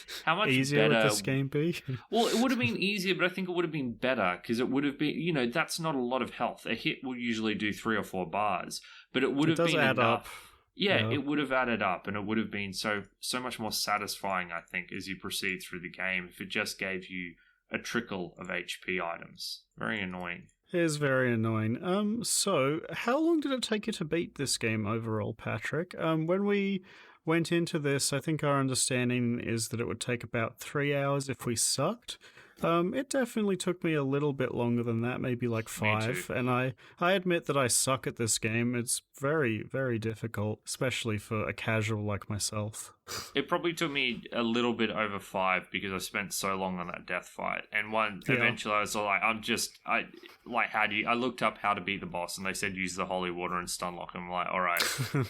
easier better would this game be? Well, it would have been easier, but I think it would have been better because it would have been, that's not a lot of health. A hit will usually do 3 or 4 bars, but it would have been add enough. Up. Yeah, it would have added up, and it would have been so much more satisfying, I think, as you proceed through the game if it just gave you a trickle of HP items. Very annoying. It is very annoying. So how long did it take you to beat this game overall, Patrick? When we went into this, I think our understanding is that it would take about 3 hours if we sucked. It definitely took me a little bit longer than that, maybe like Me too. 5. And I admit that I suck at this game. It's very, very difficult, especially for a casual like myself. It probably took me a little bit over 5 because I spent so long on that death fight. And Yeah. eventually I was like, I looked up how to beat the boss and they said use the holy water and stun lock him. I'm like, all right,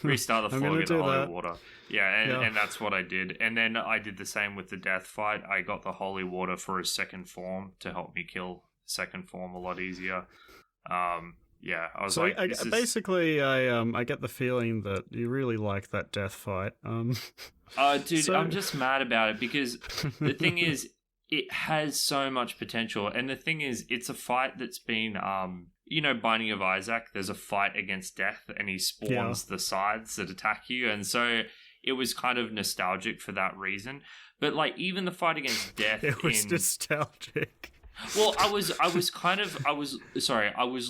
restart the I'm floor, gonna get the do holy that. water. Yeah, Yeah. and that's what I did. And then I did the same with the death fight. I got the holy water for his second form to help me kill second form a lot easier. Yeah, I was So like, I, this is... basically, I get the feeling that you really like that death fight. Dude, So- I'm just mad about it because the thing is, it has so much potential. And the thing is, it's a fight that's been, Binding of Isaac, there's a fight against death and he spawns the sides that attack you. And so it was kind of nostalgic for that reason. But like, even the fight against death it was nostalgic. Well, I was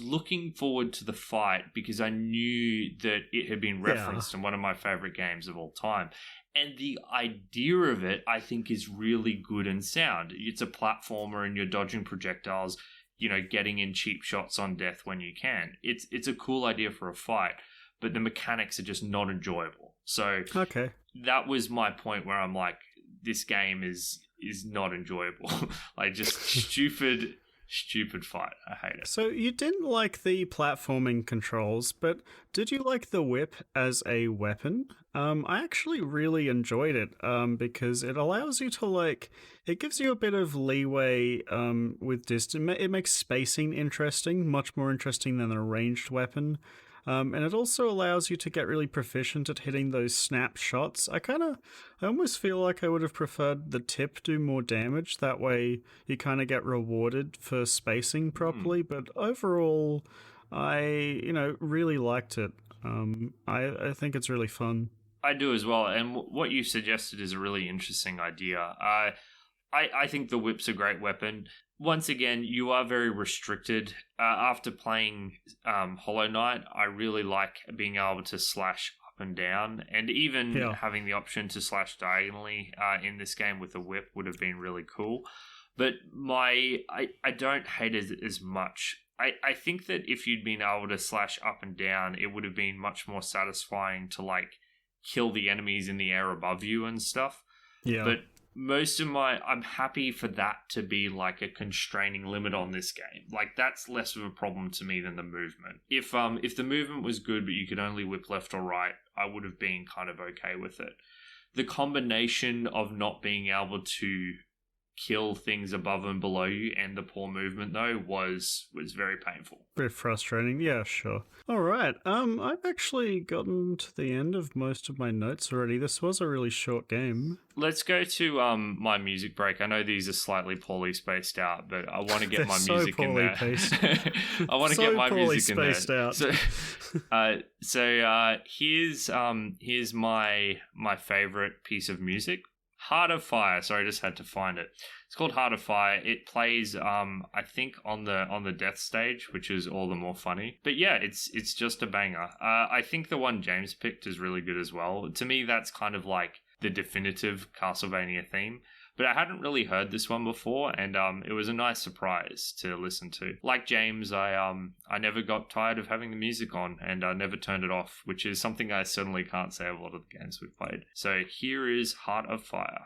looking forward to the fight because I knew that it had been referenced in one of my favorite games of all time. And the idea of it, I think, is really good and sound. It's a platformer and you're dodging projectiles, getting in cheap shots on death when you can. It's a cool idea for a fight, but the mechanics are just not enjoyable. So Okay. that was my point where I'm like, this game is not enjoyable. Like, just stupid fight. I hate it. So you didn't like the platforming controls, but did you like the whip as a weapon? I actually really enjoyed it because it allows you to it gives you a bit of leeway with distance. It makes spacing interesting, much more interesting than a ranged weapon. And it also allows you to get really proficient at hitting those snap shots. I almost feel like I would have preferred the tip do more damage. That way you kind of get rewarded for spacing properly. But overall, I, really liked it. I think it's really fun. I do as well. And what you suggested is a really interesting idea. I think the whip's a great weapon. Once again, you are very restricted. After playing Hollow Knight, I really like being able to slash up and down, and even having the option to slash diagonally in this game with a whip would have been really cool. But I don't hate it as much. I think that if you'd been able to slash up and down, it would have been much more satisfying to kill the enemies in the air above you and stuff. Yeah. But I'm happy for that to be a constraining limit on this game. That's less of a problem to me than the movement. If the movement was good but you could only whip left or right, I would have been kind of okay with it. The combination of not being able to kill things above and below you and the poor movement though was very painful. Bit frustrating, yeah, sure. All right, I've actually gotten to the end of most of my notes already. This was a really short game. Let's go to my music break. I know these are slightly poorly spaced out, but I want to get my music in there. I want to get my music in there. Out. So here's my favorite piece of music. Heart of Fire. Sorry, I just had to find it. It's called Heart of Fire. It plays, I think, on the death stage, which is all the more funny. But yeah, it's just a banger. I think the one James picked is really good as well. To me, that's kind of like the definitive Castlevania theme. But I hadn't really heard this one before, and it was a nice surprise to listen to. Like James, I never got tired of having the music on, and I never turned it off, which is something I certainly can't say of a lot of the games we've played. So here is Heart of Fire.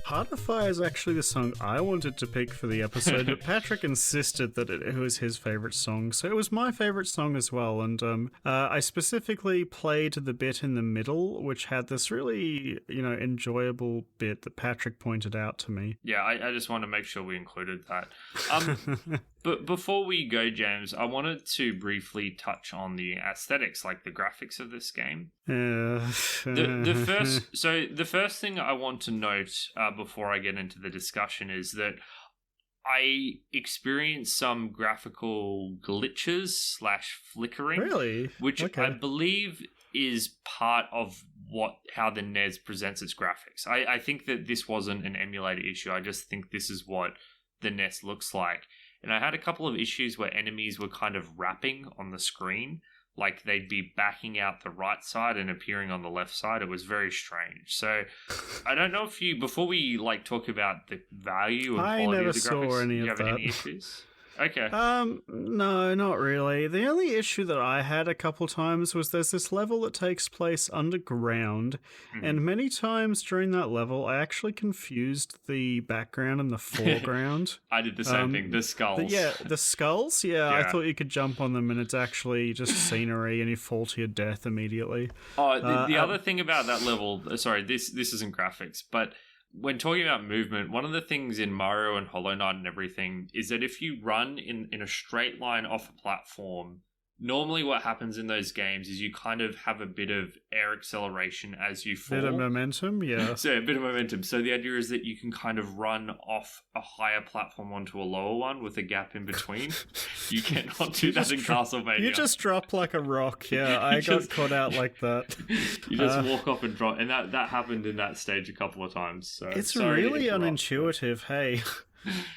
Heart of Fire is actually the song I wanted to pick for the episode, but Patrick insisted that it was his favourite song, so it was my favourite song as well, and I specifically played the bit in the middle, which had this really, enjoyable bit that Patrick pointed out to me. Yeah, I just want to make sure we included that. But before we go, James, I wanted to briefly touch on the aesthetics, like the graphics of this game. The first thing I want to note before I get into the discussion is that I experienced some graphical glitches / flickering, really, which okay. I believe is part of how the NES presents its graphics. I think that this wasn't an emulator issue. I just think this is what the NES looks like. And I had a couple of issues where enemies were kind of wrapping on the screen, like they'd be backing out the right side and appearing on the left side. It was very strange. So I don't know if before we talk about the value and quality of the graphics, do you have any issues? Okay. No, not really. The only issue that I had a couple times was there's this level that takes place underground, and many times during that level, I actually confused the background and the foreground. I did the same thing. The skulls. The skulls. Yeah, I thought you could jump on them, and it's actually just scenery, and you fall to your death immediately. Oh, the other thing about that level. Sorry, this isn't graphics, but when talking about movement, one of the things in Mario and Hollow Knight and everything is that if you run in a straight line off a platform, normally what happens in those games is you kind of have a bit of air acceleration as you fall. Bit of momentum, yeah. So a bit of momentum. So the idea is that you can kind of run off a higher platform onto a lower one with a gap in between. You cannot do that in Castlevania. You just drop like a rock, yeah. I got caught out like that. You just walk off and drop. And that happened in that stage a couple of times. So it's really unintuitive, hey.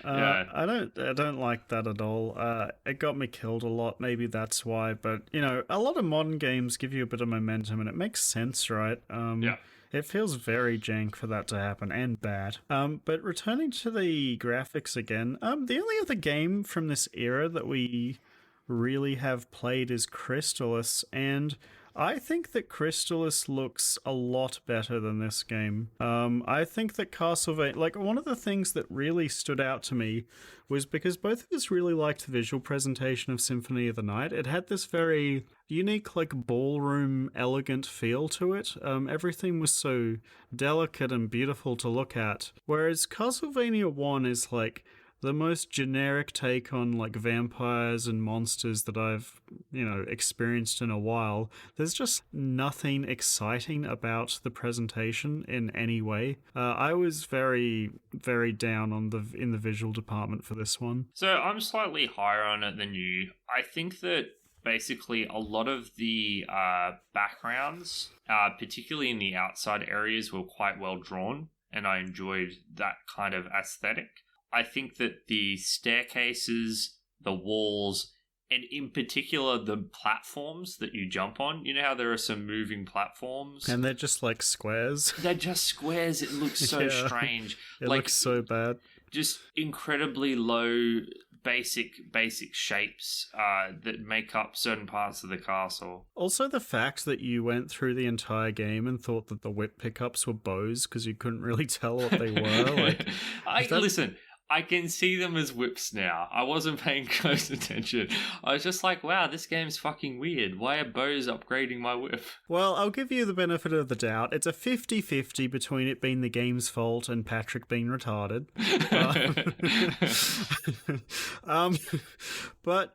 Yeah. I don't like that at all. It got me killed a lot. Maybe that's why. But a lot of modern games give you a bit of momentum, and it makes sense, right? Yeah. It feels very jank for that to happen, and bad. But returning to the graphics again, the only other game from this era that we really have played is Crystalis, and I think that Crystalis looks a lot better than this game. I think that Castlevania, one of the things that really stood out to me was because both of us really liked the visual presentation of Symphony of the Night. It had this very unique, ballroom, elegant feel to it. Everything was so delicate and beautiful to look at. Whereas Castlevania 1 is the most generic take on vampires and monsters that I've, experienced in a while. There's just nothing exciting about the presentation in any way. I was very, very down in the visual department for this one. So I'm slightly higher on it than you. I think that basically a lot of the backgrounds, particularly in the outside areas, were quite well drawn, and I enjoyed that kind of aesthetic. I think that the staircases, the walls, and in particular the platforms that you jump on, you know how there are some moving platforms? And they're just squares. They're just squares. It looks so strange. It looks so bad. Just incredibly low, basic shapes that make up certain parts of the castle. Also, the fact that you went through the entire game and thought that the whip pickups were bows because you couldn't really tell what they were. Listen, I can see them as whips now. I wasn't paying close attention. I was just like, wow, this game's fucking weird. Why are bows upgrading my whip? Well, I'll give you the benefit of the doubt. It's a 50-50 between it being the game's fault and Patrick being retarded. But,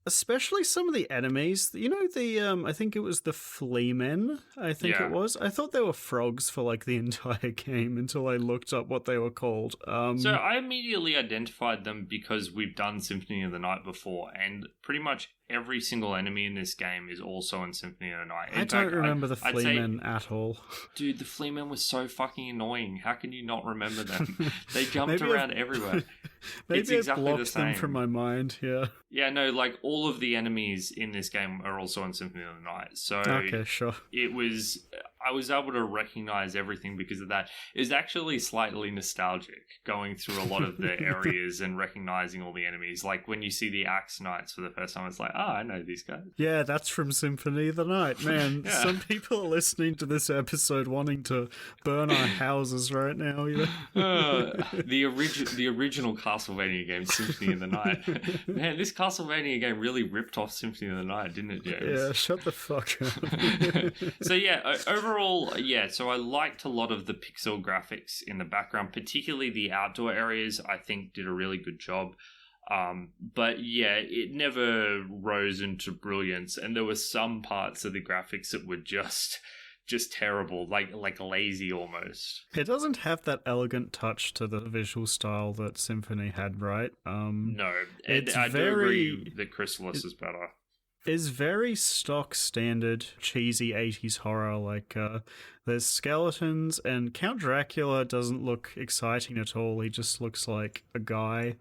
especially some of the enemies, I think it was the flea men, it was. I thought they were frogs for the entire game until I looked up what they were called. So I immediately identified them because we've done Symphony of the Night before, and pretty much every single enemy in this game is also in Symphony of the Night. I don't remember the flea men at all. Dude, the flea men was so fucking annoying. How can you not remember them? They jumped around everywhere. Maybe it's exactly blocked the same. them from my mind, yeah. Yeah, no, all of the enemies in this game are also in Symphony of the Night. So okay, sure. It was... I was able to recognize everything because of that. It was actually slightly nostalgic going through a lot of the areas and recognizing all the enemies. Like when you see the Axe Knights for the first time, it's like, oh, I know these guys. Yeah, that's from Symphony of the Night. Man, Yeah. Some people are listening to this episode wanting to burn our houses right now. You know? The original Castlevania game, Symphony of the Night. Man, this Castlevania game really ripped off Symphony of the Night, didn't it, James? Yeah, shut the fuck up. So yeah, overall, yeah, so I liked a lot of the pixel graphics in the background, particularly the outdoor areas. I think did a really good job. But yeah, it never rose into brilliance, and there were some parts of the graphics that were just terrible, like lazy almost. It doesn't have that elegant touch to the visual style that Symphony had, right? No, it's I do agree that Chrysalis is better. Is very stock standard cheesy 80s horror. Like there's skeletons, and Count Dracula doesn't look exciting at all. He just looks like a guy.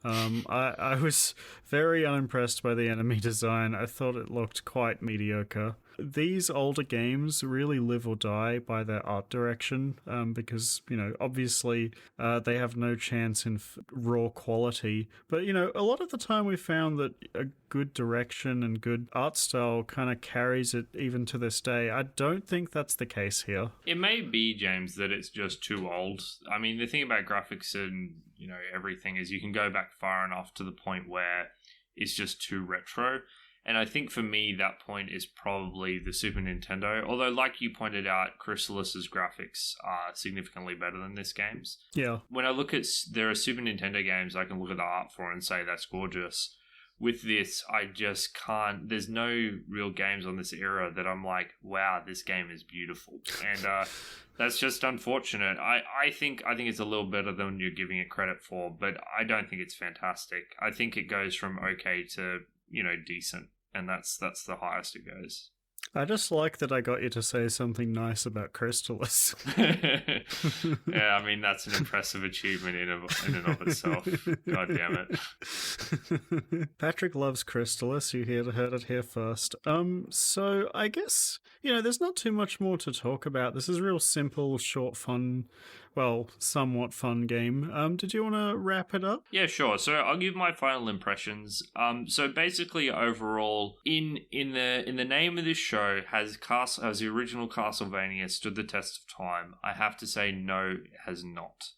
I was very unimpressed by the enemy design. I thought it looked quite mediocre. These older games really live or die by their art direction, because, you know, obviously they have no chance in raw quality. But, you know, a lot of the time we found that a good direction and good art style kind of carries it even to this day. I don't think that's the case here. It may be, James, that it's just too old. I mean, the thing about graphics and, you know, everything is you can go back far enough to the point where it's just too retro. And I think for me, that point is probably the Super Nintendo. Although, like you pointed out, Chrysalis's graphics are significantly better than this game's. Yeah. When I look at, there are Super Nintendo games I can look at the art for and say that's gorgeous. With this, I just can't. There's no real games on this era that I'm like, wow, this game is beautiful. And that's just unfortunate. I think it's a little better than you're giving it credit for, but I don't think it's fantastic. I think it goes from okay to, you know, decent. And that's the highest it goes. I just like that I got you to say something nice about Crystalis. Yeah, I mean, that's an impressive achievement in and of itself. God damn it. Patrick loves Crystalis. You heard it here first. So I guess, you know, there's not too much more to talk about. This is a real simple, short, fun, well, somewhat fun game. Did you want to wrap it up? Yeah, sure. So I'll give my final impressions. So basically, overall, in the name of this show, has the original Castlevania stood the test of time? I have to say, no, it has not.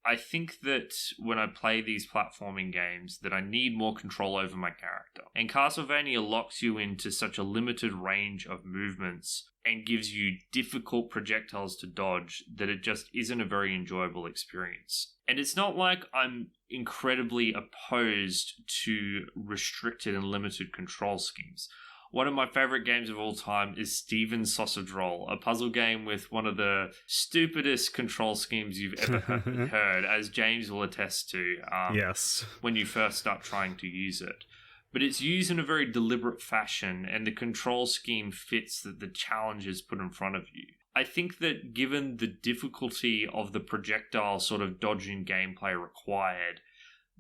I think that when I play these platforming games, that I need more control over my character. And Castlevania locks you into such a limited range of movements and gives you difficult projectiles to dodge that it just isn't a very enjoyable experience. And it's not like I'm incredibly opposed to restricted and limited control schemes. One of my favorite games of all time is Steven's Sausage Roll, a puzzle game with one of the stupidest control schemes you've ever heard, as James will attest to. Yes. When you first start trying to use it. But it's used in a very deliberate fashion, and the control scheme fits the challenges put in front of you. I think that given the difficulty of the projectile sort of dodging gameplay required,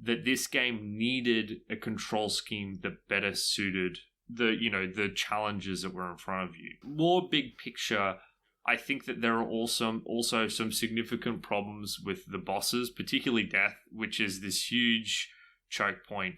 that this game needed a control scheme that better suited the challenges that were in front of you. More big picture, I think that there are also some significant problems with the bosses, particularly Death, which is this huge choke point.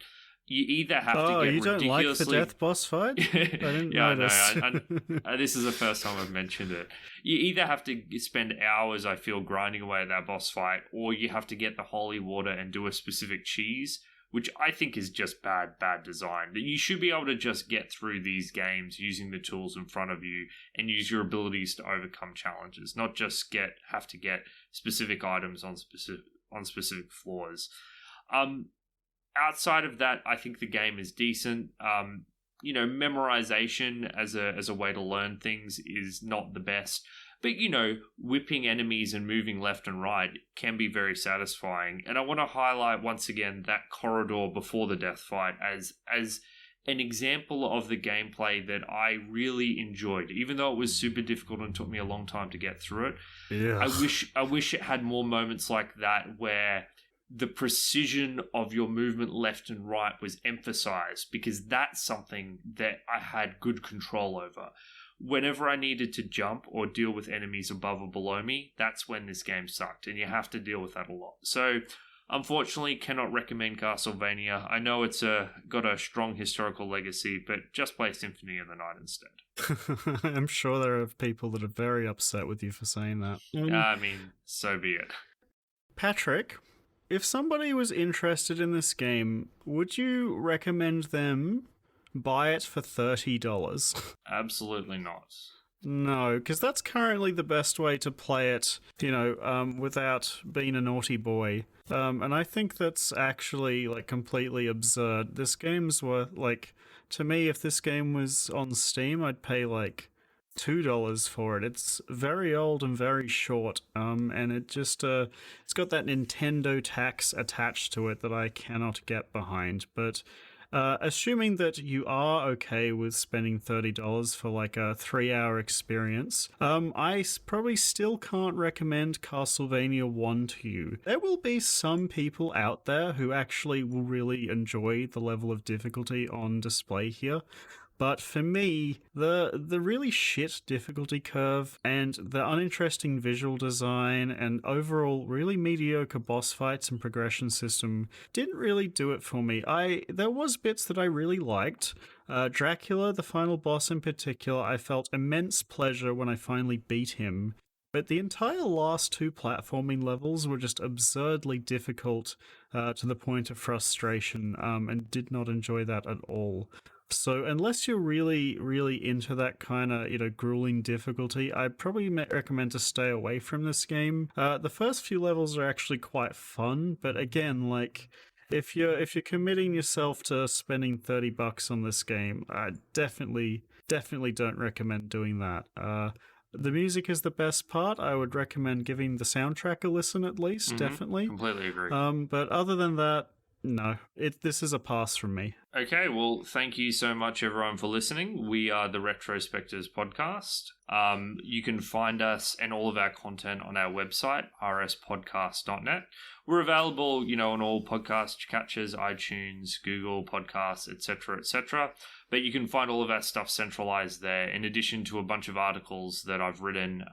You either have to get you don't ridiculously... like the Death boss fight? I didn't notice. No, this is the first time I've mentioned it. You either have to spend hours, I feel, grinding away at that boss fight, or you have to get the holy water and do a specific cheese, which I think is just bad design. That you should be able to just get through these games using the tools in front of you and use your abilities to overcome challenges, not just have to get specific items on specific floors. Outside of that, I think the game is decent. Memorization as a way to learn things is not the best. But, whipping enemies and moving left and right can be very satisfying. And I want to highlight once again that corridor before the death fight as an example of the gameplay that I really enjoyed. Even though it was super difficult and took me a long time to get through it. Yeah. I wish it had more moments like that where the precision of your movement left and right was emphasized, because that's something that I had good control over. whenever I needed to jump or deal with enemies above or below me, that's when this game sucked, and you have to deal with that a lot. So, unfortunately, cannot recommend Castlevania. I know it's got a strong historical legacy, but just play Symphony of the Night instead. I'm sure there are people that are very upset with you for saying that. I mean, so be it. Patrick, if somebody was interested in this game, would you recommend them buy it for $30? Absolutely not. No, because that's currently the best way to play it, without being a naughty boy. And I think that's actually, completely absurd. This game's worth, to me, if this game was on Steam, I'd pay, $2 for it. It's very old and very short, and it just, it's got that Nintendo tax attached to it that I cannot get behind, but... assuming that you are okay with spending $30 for a 3-hour experience, I probably still can't recommend Castlevania 1 to you. There will be some people out there who actually will really enjoy the level of difficulty on display here. But for me, the really shit difficulty curve and the uninteresting visual design and overall really mediocre boss fights and progression system didn't really do it for me. There was bits that I really liked. Dracula, the final boss in particular, I felt immense pleasure when I finally beat him. But the entire last 2 platforming levels were just absurdly difficult to the point of frustration, and did not enjoy that at all. So unless you're really, really into that kind of, grueling difficulty, I'd probably recommend to stay away from this game. The first few levels are actually quite fun, but again, if you're committing yourself to spending $30 on this game, I definitely don't recommend doing that. The music is the best part. I would recommend giving the soundtrack a listen at least, definitely. Completely agree. But other than that, no, this is a pass from me. Okay, well, thank you so much, everyone, for listening. We are the Retrospectives podcast. You can find us and all of our content on our website, rspodcast.net. We're available, on all podcast catchers, iTunes, Google Podcasts, etc., etc. But you can find all of our stuff centralized there, in addition to a bunch of articles that I've written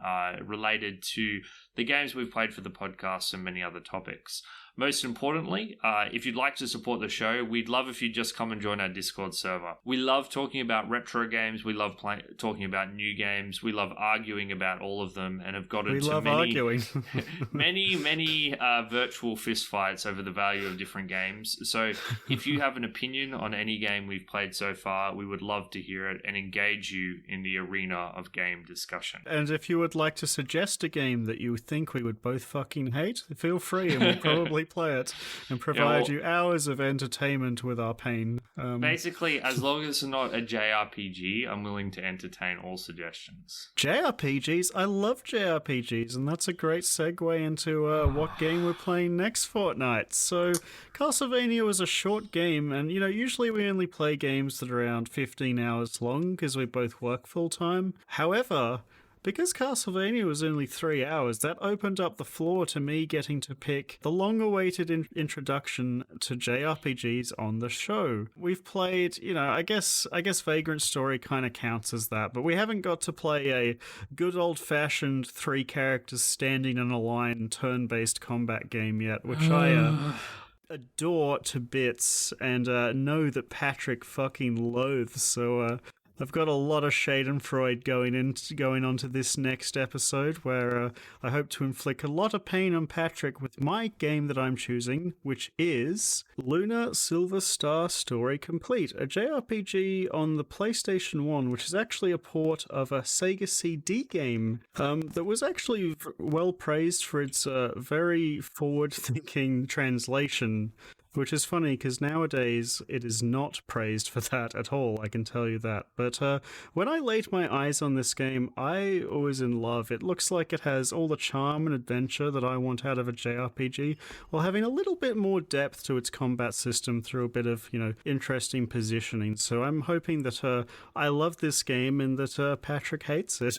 related to the games we've played for the podcast and many other topics. Most importantly, if you'd like to support the show, we'd love if you'd just come and join our Discord server. We love talking about retro games. We love talking about new games. We love arguing about all of them, and have got into arguing. many virtual fistfights over the value of different games. So if you have an opinion on any game we've played so far, we would love to hear it and engage you in the arena of game discussion. And if you would like to suggest a game that you think we would both fucking hate, feel free, and we'll probably play it and provide you hours of entertainment with our pain. Basically, as long as it's not a JRPG, I'm willing to entertain all suggestions. JRPGs? I love JRPGs, and that's a great segue into what game we're playing next fortnight. So, Castlevania was a short game, and usually we only play games that are around 15 hours long because we both work full-time. However, because Castlevania was only 3 hours, that opened up the floor to me getting to pick the long-awaited introduction to JRPGs on the show. We've played, I guess Vagrant Story kind of counts as that, but we haven't got to play a good old-fashioned 3 characters standing in a line turn-based combat game yet, which I adore to bits and know that Patrick fucking loathes, so I've got a lot of Schadenfreude going on to this next episode, where I hope to inflict a lot of pain on Patrick with my game that I'm choosing, which is Lunar Silver Star Story Complete, a JRPG on the PlayStation 1, which is actually a port of a Sega CD game that was actually well praised for its very forward-thinking translation. Which is funny, because nowadays it is not praised for that at all, I can tell you that. But when I laid my eyes on this game, I was in love. It looks like it has all the charm and adventure that I want out of a JRPG, while having a little bit more depth to its combat system through a bit of, interesting positioning. So I'm hoping that I love this game and that Patrick hates it.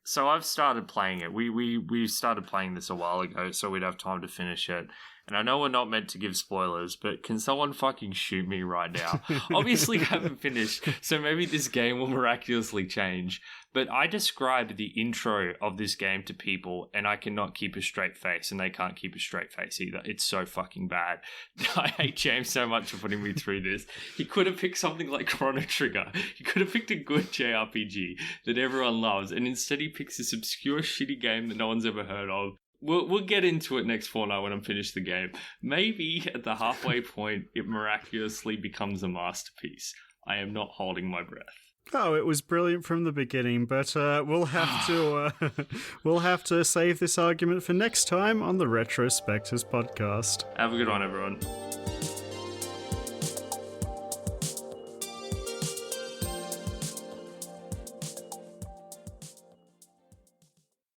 So I've started playing it. We started playing this a while ago, so we'd have time to finish it. And I know we're not meant to give spoilers, but can someone fucking shoot me right now? Obviously, I haven't finished, so maybe this game will miraculously change. But I describe the intro of this game to people, and I cannot keep a straight face, and they can't keep a straight face either. It's so fucking bad. I hate James so much for putting me through this. He could have picked something like Chrono Trigger. He could have picked a good JRPG that everyone loves, and instead he picks this obscure, shitty game that no one's ever heard of. We'll get into it next fortnight when I'm finished the game. Maybe at the halfway point, it miraculously becomes a masterpiece. I am not holding my breath. Oh, it was brilliant from the beginning, but we'll have to save this argument for next time on the Retrospectives podcast. Have a good one, everyone.